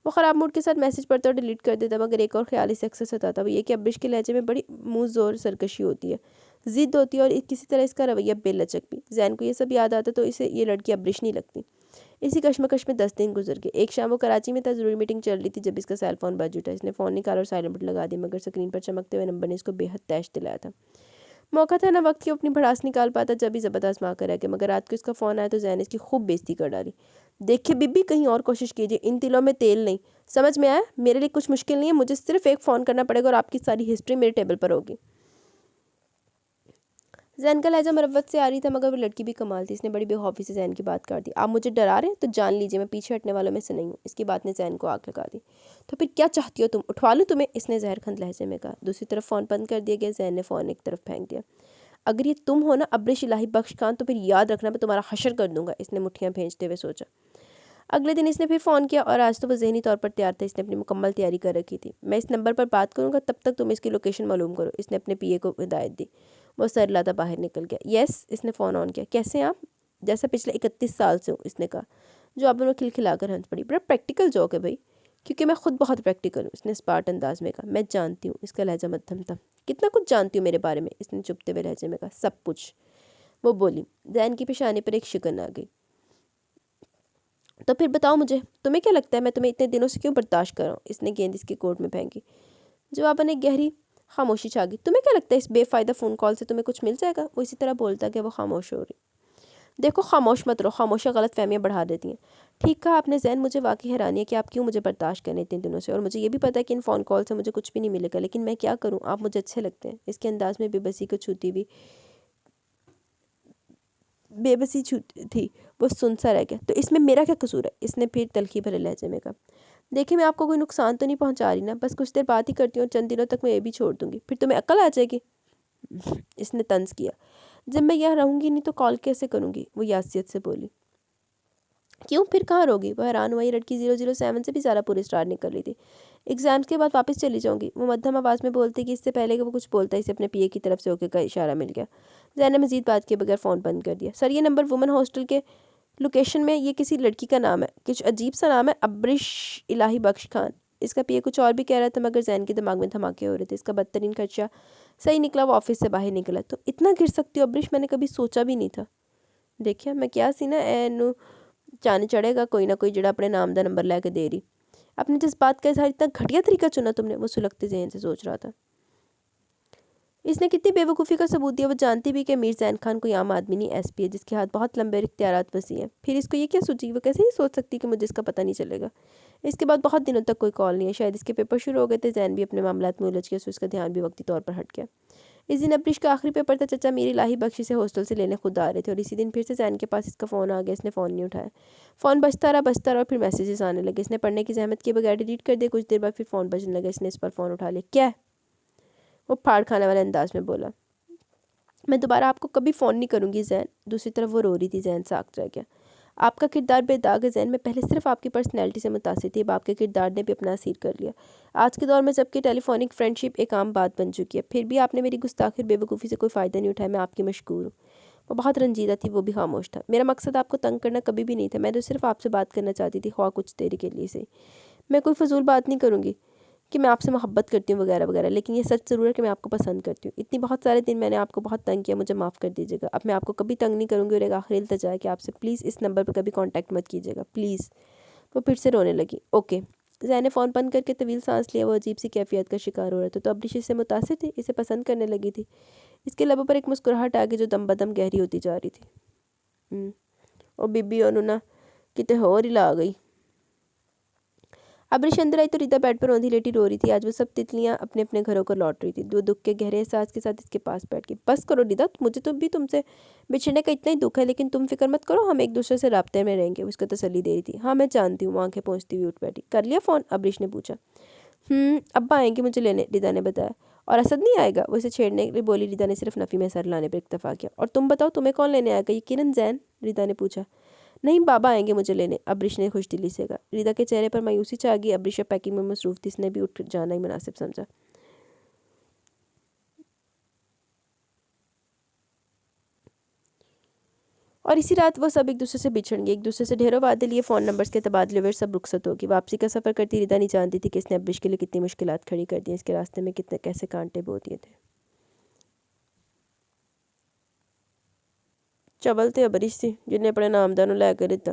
وہ خراب موڈ کے ساتھ میسیج پڑھتا اور ڈیلیٹ کر دیتا، مگر ایک اور خیال اسے اکثر ستاتا، وہ یہ کہ ابرش کے لہجے میں بڑی منہ زور سرکشی ہوتی ہے، ضد ہوتی ہے، اور کسی طرح اس کا رویہ بے لچک بھی۔ زین کو یہ سب یاد آتا تو اسے یہ لڑکی ابرش نہیں لگتی۔ اسی کشمکش میں 10 دن گزر گئے۔ ایک شام وہ کراچی میں تھا، ضروری میٹنگ چل رہی تھی جب اس کا سیل فون بج اٹھا۔ اس نے فون نکالا اور سائلنٹ پر لگا دیا، مگر سکرین پر چمکتے ہوئے نمبر نے اس کو بے حد تیش دلایا تھا۔ موقع تھا نہ وقت کہ وہ اپنی بھڑاس نکال پاتا، جب ہی زبردست آزما کر رہ گیا، مگر رات کو اس کا فون آیا تو زین اس کی خوب بےزتی کر ڈالی۔ دیکھیں بی بی، کہیں اور کوشش کیجئے، ان تلوں میں تیل نہیں، سمجھ میں آیا؟ میرے لیے کچھ مشکل نہیں ہے، مجھے صرف ایک فون کرنا پڑے گا اور آپ کی ساری ہسٹری میرے ٹیبل پر ہوگی۔ زین کا لہجہ مروت سے آ رہی تھا، مگر وہ لڑکی بھی کمال تھی۔ اس نے بڑی بے خوفی سے زین کی بات کاٹ دی۔ آپ مجھے ڈرا رہے ہیں تو جان لیجئے میں پیچھے ہٹنے والوں میں سے نہیں ہوں۔ اس کی بات نے زین کو آگ لگا دی۔ تو پھر کیا چاہتی ہو تم؟ اٹھوا لوں تمہیں؟ اس نے زہر کھند لہجے میں کہا۔ دوسری طرف فون بند کر دیا گیا۔ زین نے فون ایک طرف پھینک دیا۔ اگر یہ تم ہو نا ابرش الہی بخش خان، تو پھر یاد رکھنا میں تمہارا حشر کر دوں گا، اس نے مٹھیاں بھیجتے ہوئے سوچا۔ اگلے دن اس نے پھر فون کیا، اور آج تو وہ ذہنی طور پر تیار تھا، اس نے اپنی مکمل تیاری کر رکھی تھی۔ میں اس نمبر پر بات کروں گا، تب تک تم اس کی لوکیشن معلوم کرو، اس نے اپنے پی اے کو ہدایت دی۔ وہ سر لاتا باہر نکل گیا۔ یس، اس نے فون آن کیا۔ کیسے ہیں آپ؟ جیسا پچھلے 31 سال سے ہوں، اس نے کہا۔ جواب میں وہ کھلکھلا کر ہنس پڑی۔ بڑا پریکٹیکل جوک ہے بھائی، کیونکہ میں خود بہت پریکٹیکل ہوں، اس نے اسپارٹ انداز میں کہا۔ میں جانتی ہوں، اس کا لہجہ مدھم تھا۔ کتنا کچھ جانتی ہوں میرے بارے میں، اس نے چپتے ہوئے لہجے میں کہا۔ سب کچھ، وہ بولی۔ زین کی پیشانی پر ایک شکن آ گئی۔ تو پھر بتاؤ مجھے، تمہیں کیا لگتا ہے میں تمہیں اتنے دنوں سے کیوں برداشت کر رہا ہوں؟ اس نے گیند اس کے کوٹ میں پھینکی۔ جواباً ایک گہری خاموشی چھا گئی۔ تمہیں کیا لگتا ہے اس بے فائدہ فون کال سے تمہیں کچھ مل جائے گا؟ وہ اسی طرح بولتا کہ وہ خاموش ہو رہی۔ دیکھو خاموش مت رہو، خاموشیاں غلط فہمیاں بڑھا دیتی ہیں۔ ٹھیک کہا آپ نے زین، مجھے واقعی حیرانی ہے کہ آپ کیوں مجھے برداشت کرنے اتنے دنوں سے، اور مجھے یہ بھی پتہ ہے کہ ان فون کال سے مجھے کچھ بھی نہیں ملے گا، لیکن میں کیا کروں، آپ مجھے اچھے لگتے ہیں۔ اس کے انداز میں بے بسی تھی، وہ سن سا رہ گیا۔ تو اس میں میرا کیا قصور ہے؟ اس نے پھر تلخی بھرے لہجے میں کہا۔ دیکھیں میں آپ کو کوئی نقصان تو نہیں پہنچا رہی نا، بس کچھ دیر بات ہی کرتی ہوں، اور چند دنوں تک میں یہ بھی چھوڑ دوں گی، پھر تمہیں عقل آ جائے گی۔ اس نے طنز کیا۔ جب میں یہاں رہوں گی نہیں تو کال کیسے کروں گی؟ وہ یاسیت سے بولی۔ کیوں پھر کہاں رہوگی؟ وہ حیران ہوا، یہ لڑکی 007 سے بھی زیادہ پورے اسٹار نکل رہی تھی۔ ایگزامز کے بعد واپس چلی جاؤں گی، وہ مدھم آواز میں بولتی کہ اس سے پہلے کہ وہ کچھ بولتا اسے اپنے پی اے کی طرف سے اوکے کا اشارہ مل گیا۔ زین نے مزید بات کیے بغیر فون بند کر دیا۔ سر یہ نمبر وومن ہاسٹل کے لوکیشن میں، یہ کسی لڑکی کا نام ہے، کچھ عجیب سا نام ہے، ابرش الہی بخش خان۔ اس کا پی اے کچھ اور بھی کہہ رہا تھا، مگر زین کے دماغ میں دھماکے ہو رہے تھے۔ اس کا بدترین خدشہ صحیح نکلا، وہ آفس سے باہر نکلا۔ تو اتنا گر سکتی ہو ابرش، میں نے کبھی سوچا بھی نہیں تھا۔ دیکھیا میں کیا سی نا اینو چانے چڑھے گا کوئی نہ کوئی جڑا اپنے نام دا نمبر لے کے دے رہی۔ اپنے جس بات کا اظہار اتنا گھٹیا طریقہ چنا تم نے، وہ سلگتے ذہن سے سوچ رہا تھا۔ اس نے کتنی بے وقوفی کا ثبوت دیا، وہ جانتی بھی کہ میر زین خان کوئی عام آدمی نہیں، ایس پی ہے جس کے ہاتھ بہت لمبے اختیارات وسیع ہیں۔ پھر اس کو یہ کیا سوچی، وہ کیسے ہی سوچ سکتی کہ مجھے اس کا پتہ نہیں چلے گا۔ اس کے بعد بہت دنوں تک کوئی کال نہیں ہے، شاید اس کے پیپر شروع ہو گئے تھے، زین بھی اپنے معاملات میں الجھ گیا، سو اس کا دھیان بھی وقتی طور پر ہٹ گیا۔ اس دن ابرش کا آخری پیپر تھا، چچا میر الہی بخش سے ہاسٹل سے لینے خود آ رہے تھے، اور اسی دن پھر سے زین کے پاس اس کا فون آ گیا۔ اس نے فون نہیں اٹھایا۔ فون بجتا رہا اور پھر میسیجز آنے لگے۔ اس نے پڑھنے کی زحمت کے بغیر ڈیلیٹ کر دیا۔ کچھ دیر بعد پھر فون بجنے لگا۔ اس نے اس پر فون اٹھا لیا۔ کیا ہے؟ وہ پھاڑ کھانے والے انداز میں بولا۔ میں دوبارہ آپ کو کبھی فون نہیں کروں گی زین۔ دوسری طرف وہ رو رہی تھی۔ زین ساکت رہ گیا۔ آپ کا کردار بے داغ ہے زین، میں پہلے صرف آپ کی پرسنالٹی سے متاثر تھی، اب آپ کے کردار نے بھی اپنا اثیر کر لیا۔ آج کے دور میں جب کہ ٹیلی فونک فرینڈشپ ایک عام بات بن چکی ہے، پھر بھی آپ نے میری گستاخی اور بے وقوفی سے کوئی فائدہ نہیں اٹھایا، میں آپ کی مشکور ہوں۔ وہ بہت رنجیدہ تھی، وہ بھی خاموش تھا۔ میرا مقصد آپ کو تنگ کرنا کبھی بھی نہیں تھا، میں تو صرف آپ سے بات کرنا چاہتی تھی، خواہ کچھ دیر کے لیے سے۔ میں کوئی فضول بات نہیں کروں گی کہ میں آپ سے محبت کرتی ہوں وغیرہ وغیرہ، لیکن یہ سچ ضرور ہے کہ میں آپ کو پسند کرتی ہوں۔ اتنی بہت سارے دن میں نے آپ کو بہت تنگ کیا، مجھے معاف کر دیجیے گا۔ اب میں آپ کو کبھی تنگ نہیں کروں گی، اور ایک آخری التجا ہے کہ آپ سے پلیز اس نمبر پہ کبھی کانٹیکٹ مت کیجیے گا، پلیز۔ وہ پھر سے رونے لگی۔ اوکے۔ زین نے فون بند کر کے طویل سانس لیا، وہ عجیب سی کیفیت کا شکار ہو رہا تھا۔ تو ابریش اس سے متاثر تھی، اسے پسند کرنے لگی تھی۔ اس کے لبوں پر ایک مسکراہٹ آ گئی جو دم بدم گہری ہوتی جا رہی تھی۔ اور بی بی انہوں کتے ہور ہی لا گئی۔ ابریش اندر آئی تو ریتا بیڈ پر اوندھی لیٹی رو رہی تھی۔ آج وہ سب تتلیاں اپنے اپنے گھروں کو لوٹ رہی تھی۔ وہ دکھ کے گہرے احساس کے ساتھ اس کے پاس بیٹھ گئی۔ بس کرو ریتا، مجھے تو بھی تم سے بچھڑنے کا اتنا ہی دکھ ہے، لیکن تم فکر مت کرو، ہم ایک دوسرے سے رابطے میں رہیں گے، اس کو تسلی دے رہی تھی۔ ہاں میں جانتی ہوں، وہ آنکھیں پہنچتی ہوئی اٹھ بیٹھی۔ کر لیا فون؟ ابریش نے پوچھا۔ ابا آئیں گے مجھے لینے، ریتا نے بتایا۔ اور اسد نہیں آئے گا؟ وہ اسے چھیڑنے کے لیے بولی، ریتا نے صرف نفی میں سر لانے پر اکتفا کیا۔ اور تم بتاؤ تمہیں کون لینے آئے گا؟ یقیناً زین، ریتا نے پوچھا۔ نہیں، بابا آئیں گے مجھے لینے، ابریش نے خوش دلی سے کہا۔ ریتا کے چہرے پر مایوسی چھا گئی۔ ابریش پیکنگ میں مصروف تھی، اس نے بھی اٹھ جانا ہی مناسب سمجھا۔ اور اسی رات وہ سب ایک دوسرے سے بچھڑ گئے، ایک دوسرے سے ڈھیروں وعدے لیے، فون نمبرز کے تبادلے ہوئے، سب رخصت ہوگی۔ واپسی کا سفر کرتی ریتا نہیں جانتی تھی کہ اس نے ابریش کے لیے کتنی مشکلات کھڑی کر دی، اس کے راستے میں کتنے کیسے کانٹے بو دیے تھے۔ چبل تے ابریش سی جنہیں اپنے نامدانوں لے کر ریتا۔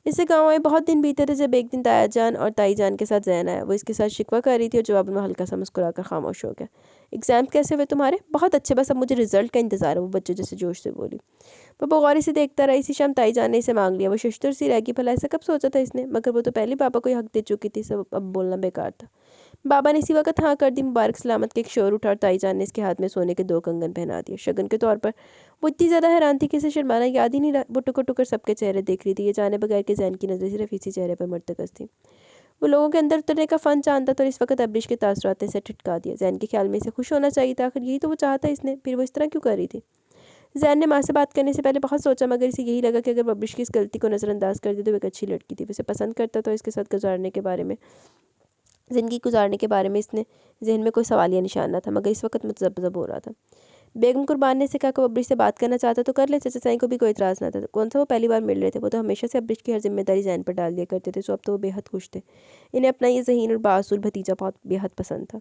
اس سے گاؤں آئے بہت دن بیتے تھے جب ایک دن تایا جان اور تائی جان کے ساتھ زین آیا۔ وہ اس کے ساتھ شکوہ کر رہی تھی اور جواب میں ہلکا سا مسکرا کر خاموش ہو گیا۔ ایگزام کیسے ہوئے تمہارے؟ بہت اچھے، بس اب مجھے رزلٹ کا انتظار ہے، وہ بچے جیسے جوش سے بولی۔ وہ بغوری سے دیکھتا رہا۔ اسی شام تائی جان نے اسے مانگ لیا۔ وہ ششتر سی رہ گئی، بھلا ایسا کب سوچا تھا اس نے؟ مگر وہ تو پہلے پاپا کو ہی حق دے چکی تھی، سب اب بولنا بیکار تھا۔ بابا نے اسی وقت ہاں کر دی۔ مبارک سلامت کے ایک شور اٹھا اور تائی جان نے اس کے ہاتھ میں سونے کے 2 کنگن پہنا دیے شگن کے طور پر۔ وہ اتنی زیادہ حیران تھی کہ اسے شرمانا یاد ہی نہیں رہا۔ وہ ٹکر ٹکر سب کے چہرے دیکھ رہی تھی، یہ جانے بغیر کہ زین کی نظر صرف اسی چہرے پر مرتکز تھی۔ وہ لوگوں کے اندر اترنے کا فن جانتا تھا، اور اس وقت ابریش کے تاثرات نے اسے ٹھٹکا دیا۔ زین کے خیال میں اسے خوش ہونا چاہیے تھا، آخر یہی تو وہ چاہتا اس نے، پھر وہ اس طرح کیوں کر رہی تھی؟ زین نے ماں سے بات کرنے سے پہلے بہت سوچا، مگر اسے یہی لگا کہ اگر وہ ابریش کی اس غلطی کو نظر انداز کر دے تو وہ ایک اچھی لڑکی تھی، وہ اسے پسند کرتا تھا، اور اس کے ساتھ زندگی گزارنے کے بارے میں اس نے ذہن میں کوئی سوالیہ نشان نہ تھا، مگر اس وقت متذبذب ہو رہا تھا۔ بیگم قربان نے اسے کہا کہ وہ ابریش سے بات کرنا چاہتا تو کر لے، چچا سائیں کو بھی کوئی اعتراض نہ تھا۔ کون سا وہ پہلی بار مل رہے تھے؟ وہ تو ہمیشہ سے ابریش کی ہر ذمہ داری زین پر ڈال دیا کرتے تھے، سو اب تو وہ بے حد خوش تھے۔ انہیں اپنا یہ ذہین اور بااصول بھتیجا بے حد پسند تھا۔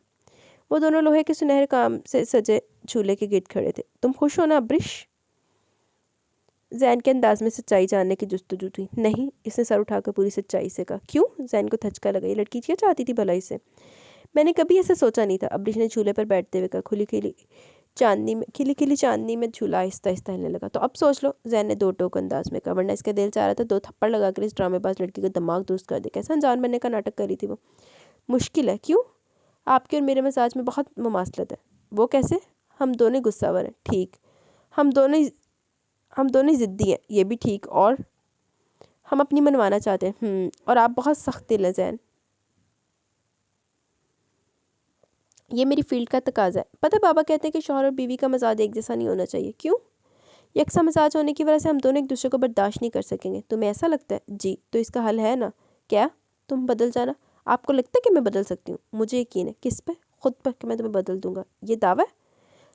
وہ دونوں لوہے کے سنہرے کام سے سجے جھولے کے گرد کھڑے تھے۔ تم خوش ہو نا ابریش؟ زین کے انداز میں سچائی جاننے کی جستجو تھی۔ نہیں، اس نے سر اٹھا کر پوری سچائی سے کہا۔ کیوں؟ زین کو دھچکا لگا، یہ لڑکی کیا چاہتی تھی بھلا اسے؟ میں نے کبھی ایسا سوچا نہیں تھا، ابریش نے جھولے پر بیٹھتے ہوئے کہا۔ کھلی کھلی چاندنی میں جھولا آہستہ آہستہ ہلنے لگا۔ تو اب سوچ لو، زین نے 2 ٹوک انداز میں کہا، ورنہ اس کا دل چاہ رہا تھا 2 تھپڑ لگا کر اس ڈرامے باز لڑکی کا دماغ درست کر دے۔ کیسا انجان بننے کا ناٹک کر رہی تھی وہ؟ مشکل ہے۔ کیوں؟ آپ کے اور میرے مزاج میں بہت مماثلت ہے۔ وہ کیسے؟ ہم دونوں غصہ ور ہیں۔ ٹھیک۔ ہم دونوں ضدی ہیں۔ یہ بھی ٹھیک۔ اور ہم اپنی منوانا چاہتے ہیں۔ اور آپ بہت سخت دل ہیں زین۔ یہ میری فیلڈ کا تقاضا ہے۔ پتہ بابا کہتے ہیں کہ شوہر اور بیوی کا مزاج ایک جیسا نہیں ہونا چاہیے۔ کیوں؟ یکساں مزاج ہونے کی وجہ سے ہم دونوں ایک دوسرے کو برداشت نہیں کر سکیں گے۔ تمہیں ایسا لگتا ہے؟ جی۔ تو اس کا حل ہے نا؟ کیا؟ تم بدل جانا۔ آپ کو لگتا ہے کہ میں بدل سکتی ہوں؟ مجھے یقین ہے۔ کس پہ؟ خود پر کہ میں تمہیں بدل دوں گا۔ یہ دعویٰ ہے؟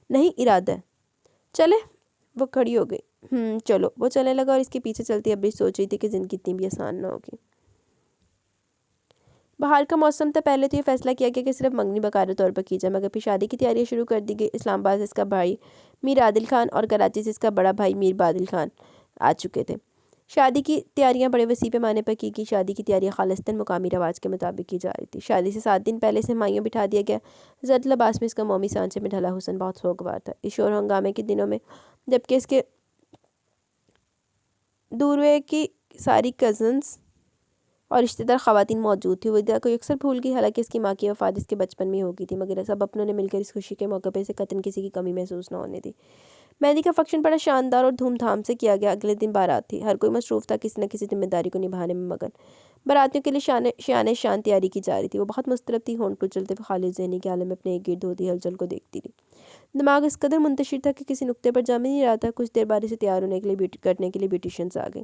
نہیں، ارادہ ہے۔ چلے۔ وہ کھڑی ہو گئی۔ چلو۔ وہ چلنے لگا اور اس کے پیچھے چلتی ابریش سوچ رہی تھی کہ زندگی اتنی بھی آسان نہ ہوگی۔ باہر کا موسم تھا۔ پہلے تو یہ فیصلہ کیا گیا کہ صرف منگنی باقاعدہ طور پر کی جائے، مگر پھر شادی کی تیاریاں شروع کر دی گئی۔ اسلام آباد سے اس کا بھائی میر عادل خان اور کراچی سے اس کا بڑا بھائی میر بادل خان آ چکے تھے۔ شادی کی تیاریاں بڑے وسیع پیمانے پر کی گئی۔ شادی کی تیاریاں خالصتاً مقامی رواج کے مطابق کی جا رہی تھی۔ شادی سے 7 دن پہلے سے مائیوں بٹھا دیا گیا۔ زرد لباس میں اس کا مومی سانچے میں ڈھلا حسن بہت سوگوار تھا۔ اس شور و ہنگامے کے دنوں میں جبکہ اس کے دورے کی ساری کزنز اور رشتہ دار خواتین موجود تھی، وہ ادھر کو اکثر بھول گئی، حالانکہ اس کی ماں کی وفات اس کے بچپن میں ہو گئی تھی، مگر سب اپنوں نے مل کر اس خوشی کے موقع پہ اسے قطعاً کسی کی کمی محسوس نہ ہونے دی۔ مہندی کا فنکشن بڑا شاندار اور دھوم دھام سے کیا گیا۔ اگلے دن بارات تھی۔ ہر کوئی مصروف تھا کسی نہ کسی ذمہ داری کو نبھانے میں مگن۔ براتیوں کے لیے شان تیاری کی جا رہی تھی۔ وہ بہت مضطرب تھی، ہونٹ کچلتے ہوئے خالص ذہنی کے عالم میں اپنے ایک گرد ہوتی ہلچل کو دیکھتی تھی۔ دماغ اس قدر منتشر تھا کہ کسی نقطے پر جم نہیں رہا تھا۔ کچھ دیر بعد اسے تیار ہونے کے لیے کرنے کے لیے بیوٹیشینز آ گئیں۔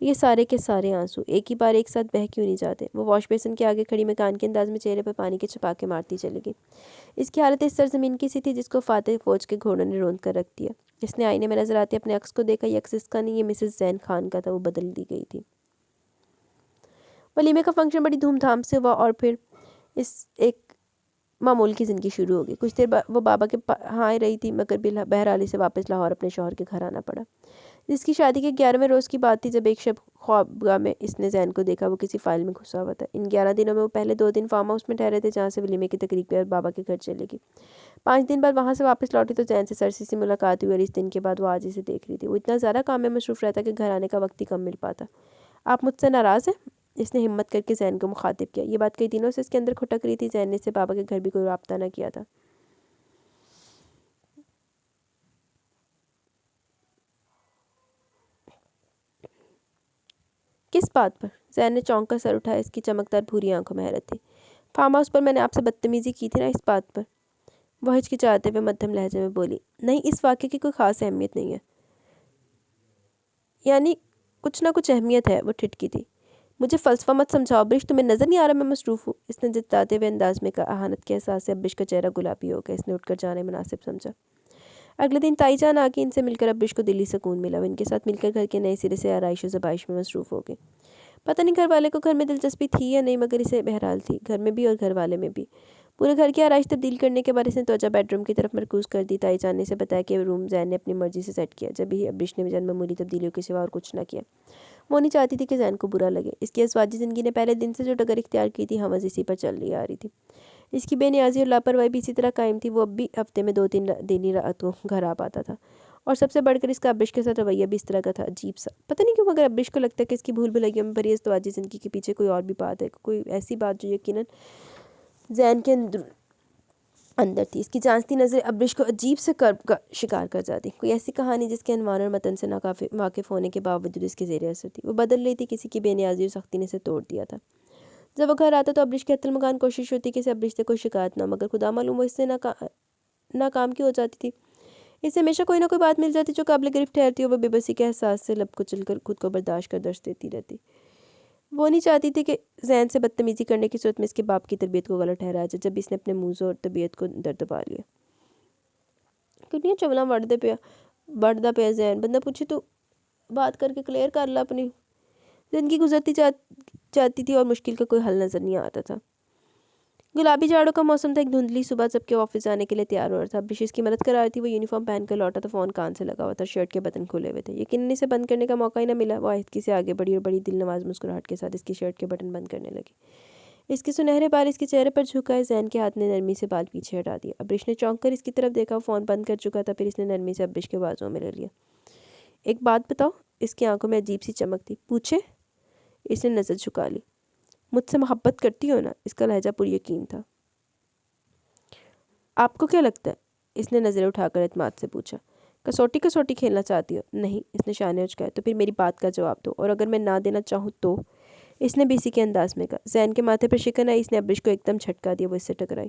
یہ سارے کے سارے آنسو ایک ہی بار ایک ساتھ بہہ کیوں نہیں جاتے؟ وہ واش بیسن کے آگے کھڑی مکان کے انداز میں چہرے پر پانی کے چھپاکے مارتی چلی گئی۔ اس کی حالت اس سرزمین کی سی تھی جس کو فاتح فوج کے گھوڑوں نے روند کر رکھ دیا۔ اس نے آئینے میں نظر آتے اپنے عکس کو دیکھا، یہ عکس اس کا نہیں، یہ مسز زین خان کا تھا، وہ بدل دی گئی تھی۔ ولیمے کا فنکشن بڑی دھوم دھام سے ہوا اور پھر اس ایک معمول کی زندگی شروع ہو گئی۔ کچھ دیر وہ بابا کے ہاں رہی تھی مگر بہرحال اسے واپس لاہور اپنے شوہر کے گھر آنا پڑا۔ جس کی شادی کے 11ویں روز کی بات تھی جب ایک شب خوابگاہ میں اس نے زین کو دیکھا، وہ کسی فائل میں گھسا ہوا تھا۔ ان 11 دنوں میں وہ پہلے 2 دن فارم ہاؤس میں ٹھہرے تھے جہاں سے ولیمے کی تقریب پہ بابا کے گھر چلے گئی۔ 5 دن بعد وہاں سے واپس لوٹی تو زین سے سرسی سے ملاقات ہوئی اور اس دن کے بعد وہ آج اسے دیکھ رہی تھی۔ وہ اتنا زیادہ کام میں مصروف رہتا کہ گھر آنے کا وقت ہی کم مل پاتا۔ آپ مجھ سے ناراض ہیں؟ اس نے ہمت کر کے زین کو مخاطب کیا۔ یہ بات کئی دنوں سے اس کے اندر کھٹک رہی تھی۔ زین نے اس سے بابا کے گھر بھی کوئی رابطہ نہ کیا تھا۔ کس بات پر؟ زین نے چونک کر سر اٹھایا، اس کی چمکدار بھوری آنکھوں میں حیرت تھی۔ فارم ہاؤس پر میں نے آپ سے بدتمیزی کی تھی نا، اس بات پر؟ وہ ہچکچاتے ہوئے مدھم لہجے میں بولی۔ نہیں، اس واقعے کی کوئی خاص اہمیت نہیں ہے۔ یعنی کچھ نہ کچھ اہمیت ہے، وہ ٹھٹکی تھی۔ مجھے فلسفہ مت سمجھاؤ برش، تمہیں نظر نہیں آ رہا میں مصروف ہوں؟ اس نے جتاتے ہوئے انداز میں کہا۔ اہانت کے احساس سے ابرش کا چہرہ گلابی ہو گیا۔ اس نے اٹھ کر جانا مناسب سمجھا۔ اگلے دن تائی جان آ گئی۔ ان سے مل کر ابرش کو دلی سکون ملا۔ وہ ان کے ساتھ مل کر گھر کے نئے سرے سے آرائش و زبائش میں مصروف ہو گئی۔ پتہ نہیں گھر والے کو گھر میں دلچسپی تھی یا نہیں مگر اسے بہرحال تھی، گھر میں بھی اور گھر والے میں بھی۔ پورے گھر کی آرائش تبدیل کرنے کے بعد اس نے توجہ بیڈ روم کی طرف مرکوز کر دی۔ تائی جان نے اسے بتایا کہ روم زین نے اپنی مرضی سے سیٹ کیا، جب ہی ابرش نے چند معمولی تبدیلیوں کے سوا اور کچھ نہ کیا۔ وہ نہیں چاہتی تھی کہ زین کو برا لگے۔ اس کی ازواجی زندگی نے پہلے دن سے جو ڈگر اختیار کی تھی حوض اسی پر چل رہی آ رہی تھی۔ اس کی بے نیازی اور لاپرواہی بھی اسی طرح قائم تھی۔ وہ اب بھی ہفتے میں 2-3 دن ہی رات کو گھر آ پاتا تھا، اور سب سے بڑھ کر اس کا ابرش کے ساتھ رویہ بھی اس طرح کا تھا، عجیب سا۔ پتہ نہیں کیوں مگر ابرش کو لگتا ہے کہ اس کی بھول بھلائیوں میں بھری ازدواجی زندگی کے پیچھے کوئی اور بھی بات ہے، کوئی ایسی بات جو یقیناً زین کے اندر تھی۔ اس کی جانچتی نظریں ابرش کو عجیب سے کرب کا شکار کر جاتی، کوئی ایسی کہانی جس کے عنوان اور متن سے واقف ہونے کے باوجود اس کے زیر اثر تھی۔ وہ بدل رہی تھی، کسی کی بے نیازی اور سختی نے اسے توڑ دیا تھا۔ جب وہ گھر آتا تو ابرش کی حتی المکان کوشش ہوتی کہ اسے ابرش سے کوئی شکایت نہ ہو، مگر خدا معلوم وہ اس سے ناکام کیوں ہو جاتی تھی۔ اسے ہمیشہ کوئی نہ کوئی بات مل جاتی جو قابل گرفت ٹھہرتی، اور وہ بے بسی کے احساس سے لب کچل کر خود کو برداشت کر درس دیتی رہتی۔ وہ نہیں چاہتی تھی کہ زین سے بدتمیزی کرنے کی صورت میں اس کے باپ کی تربیت کو غلط ٹھہرایا جائے۔ جب اس نے اپنے موزوں اور طبیعت کو دبا لیا۔ کتنی چملا بڑھدا پیا زین، بندہ پوچھے تو بات کر کے کلیئر کر لا اپنی۔ زندگی گزرتی جاتی تھی اور مشکل کا کوئی حل نظر نہیں آتا تھا۔ گلابی جاڑوں کا موسم تھا، ایک دھندلی صبح جب کہ آفس جانے کے لیے تیار ہو رہا تھا۔ ابرش اس کی مدد کرا رہی تھی۔ وہ یونیفارم پہن کر لوٹا تو فون کان سے لگا ہوا تھا، شرٹ کے بٹن کھلے ہوئے تھے، یقیناً اسے بند کرنے کا موقع ہی نہ ملا۔ وہ آہستگی سے آگے بڑھی اور بڑی دل نواز مسکراہٹ کے ساتھ اس کی شرٹ کے بٹن بند کرنے لگی۔ اس کے سنہرے بال اس کے چہرے پر جھکائے، زین کے ہاتھ نے نرمی سے بال پیچھے ہٹا دیا۔ ابرش نے چونک کر اس کی طرف دیکھا، وہ فون بند کر چکا تھا، پھر اس نے نرمی سے ابرش کے بازوؤں میں لے لیا۔ ایک بات بتاؤ؟ اس کی آنکھوں میں عجیب سی چمک تھی۔ پوچھے؟ اس نے نظر جھکا لی۔ مجھ سے محبت کرتی ہو نا؟ اس کا لہجہ پر یقین تھا۔ آپ کو کیا لگتا ہے؟ اس نے نظریں اٹھا کر اعتماد سے پوچھا۔ کسوٹی کھیلنا چاہتی ہو؟ نہیں، اس نے شانے اچکائے۔ تو پھر میری بات کا جواب دو، اور اگر میں نہ دینا چاہوں تو؟ اس نے بیسی کے انداز میں کہا۔ زین کے ماتھے پر شکن آئی، اس نے ابرش کو ایک دم جھٹکا دیا، وہ اس سے ٹکرائی۔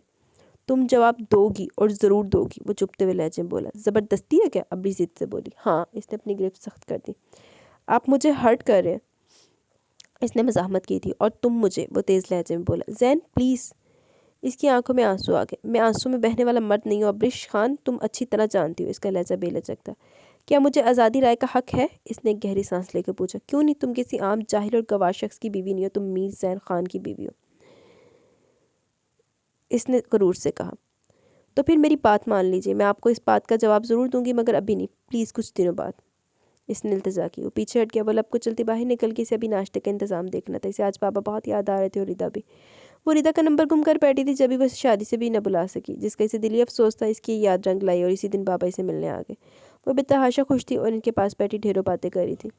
تم جواب دو گی اور ضرور دو گی، وہ چپتے ہوئے لہجے میں بولا۔ زبردستی ہے کیا؟ ابرش ضد سے بولی۔ ہاں، اس نے اپنی گرفت سخت کر دی۔ آپ مجھے ہرٹ کر رہے ہیں، اس نے مزاحمت کی تھی، اور تم مجھے، وہ تیز لہجے میں بولا۔ زین پلیز۔ اس کی آنکھوں میں آنسو آ گئے۔ میں آنسو میں بہنے والا مرد نہیں ہوں ابرش خان، تم اچھی طرح جانتی ہو۔ اس کا لہجہ بے لچک تھا۔ کیا مجھے آزادی رائے کا حق ہے؟ اس نے ایک گہری سانس لے کر پوچھا۔ کیوں نہیں؟ تم کسی عام جاہل اور گنوا شخص کی بیوی نہیں ہو، تم میر زین خان کی بیوی ہو، اس نے غرور سے کہا۔ تو پھر میری بات مان لیجئے، میں آپ کو اس بات کا جواب ضرور دوں گی مگر ابھی نہیں، پلیز کچھ دنوں بعد، اس نے التجا کی۔ وہ پیچھے ہٹ گیا، وہ لب کو چلتی باہر نکل گئی۔ اسے ابھی ناشتے کا انتظام دیکھنا تھا، اسے آج بابا بہت یاد آ رہے تھے، اور ردا بھی۔ وہ ردا کا نمبر گم کر بیٹھی تھی، جبھی وہ اسے شادی سے بھی نہ بلا سکی، جس کا اسے دلی افسوس تھا۔ اس کی یاد رنگ لائی اور اسی دن بابا اسے ملنے آ گئے۔ وہ بے تحاشا خوش تھی اور ان کے پاس بیٹھی ڈھیروں باتیں کر رہی تھی۔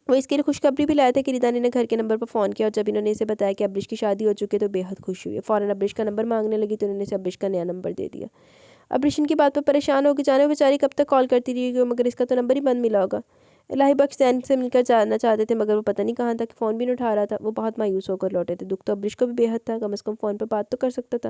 وہ اس کے لیے خوشخبری بھی لائے تھے کہ ردا نے انہیں گھر کے نمبر پر فون کیا، اور جب انہوں نے اسے بتایا کہ ابرش کی شادی ہو چکی تو بے حد خوش ہوئی۔ فوراً ابرش کا نمبر مانگنے لگی تو انہوں نے اسے ابرش کا نیا نمبر دے دیا۔ ابرش ان کی بات پر پریشان ہو کے جانے، وہ بیچاری کب تک کال کرتی رہی گی، مگر اس کا تو نمبر ہی بند ملا ہوگا۔ الہی بخش زین سے مل کر جانا چاہتے تھے مگر وہ پتہ نہیں کہاں تھا کہ فون بھی نہیں اٹھا رہا تھا۔ وہ بہت مایوس ہو کر لوٹے تھے۔ دکھ تو ابرش کو بھی بے حد تھا، کم از کم فون پر بات تو کر سکتا تھا۔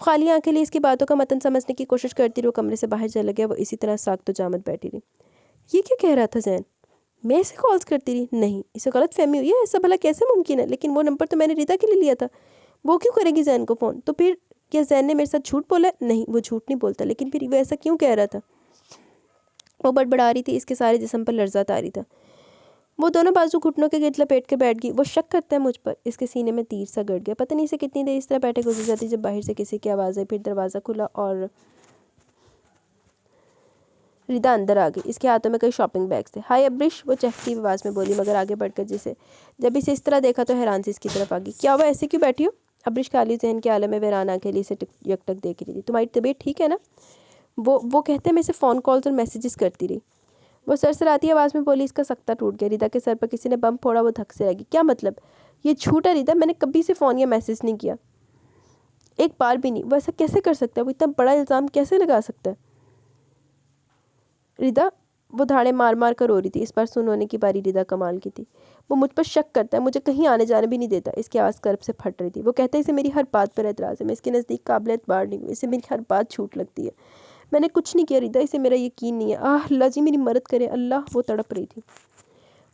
خالی آنکھیں لی اس کی باتوں کا متن سمجھنے کی کوشش کرتی رہی، وہ کمرے سے باہر چلا گیا۔ وہ اسی طرح ساکت و جامد بیٹھی رہی۔ یہ کیا کہہ رہا تھا زین؟ میں اسے کالز کرتی رہی، نہیں اسے غلط فہمی ہوئی ہے، ایسا بھلا کیسے ممکن ہے؟ لیکن وہ نمبر تو میں نے ردا کے لیے لیا تھا، وہ کیوں کرے گی زین کو فون؟ تو پھر کیا زین نے میرے ساتھ جھوٹ بولا ہے؟ نہیں وہ جھوٹ نہیں بولتا، لیکن پھر وہ ایسا کیوں کہہ رہا تھا؟ وہ بڑبڑا رہی تھی، اس کے سارے جسم پر لرزہ طاری تھا۔ وہ دونوں بازو گھٹنوں کے گرد لپیٹ کر بیٹھ گئی۔ وہ شک کرتا ہے مجھ پر؟ اس کے سینے میں تیر سا گڑ گیا۔ پتہ نہیں اسے کتنی دیر اس طرح بیٹھے گزر جاتی جب باہر سے کسی کی آواز آئی۔ پھر دروازہ کھلا اور ردا اندر آ گئی۔ اس کے ہاتھوں میں کئی شاپنگ بیگز تھے۔ ہائے ابرش، وہ چہکتی آواز میں بولی، مگر آگے بڑھ کر جب اسے اس طرح دیکھا تو حیران سے اس کی طرف آ گئی۔ کیا ہوا، ایسے کیوں بیٹھی ہو؟ ابرش خالی ذہن کے عالم میں ویران آنکھیں لیے اسے یک ٹک دیکھ رہی تھی۔ تمہاری طبیعت ٹھیک ہے نا؟ وہ کہتے ہیں میں اسے فون کالز اور میسیجز کرتی رہی۔ وہ سرسراتی آواز میں بولی۔ اس کا سکتہ ٹوٹ گیا۔ ردا کے سر پر کسی نے بم پھوڑا۔ وہ دھک سے رہ گئی۔ کیا مطلب؟ یہ جھوٹ ہے ردا، میں نے کبھی سے فون یا میسیج نہیں کیا، ایک بار بھی نہیں۔ وہ ایسا کیسے کر سکتا ہے؟ وہ اتنا بڑا الزام کیسے لگا سکتا ہے؟ ردا، وہ دھاڑے مار مار کر رو رہی تھی۔ اس بار سن ہونے کی باری ردا کمال کی تھی۔ وہ مجھ پر شک کرتا ہے، مجھے کہیں آنے جانے بھی نہیں دیتا۔ اس کی آواز کرب سے پھٹ رہی تھی۔ وہ کہتا ہے اسے میری ہر بات پر اعتراض ہے، میں اس کے نزدیک قابل اعتبار نہیں ہوں، اسے میری ہر بات جھوٹ لگتی ہے۔ میں نے کچھ نہیں کیا ردا، اسے میرا یقین نہیں ہے۔ اللہ جی میری مدد کرے اللہ۔ وہ تڑپ رہی تھی۔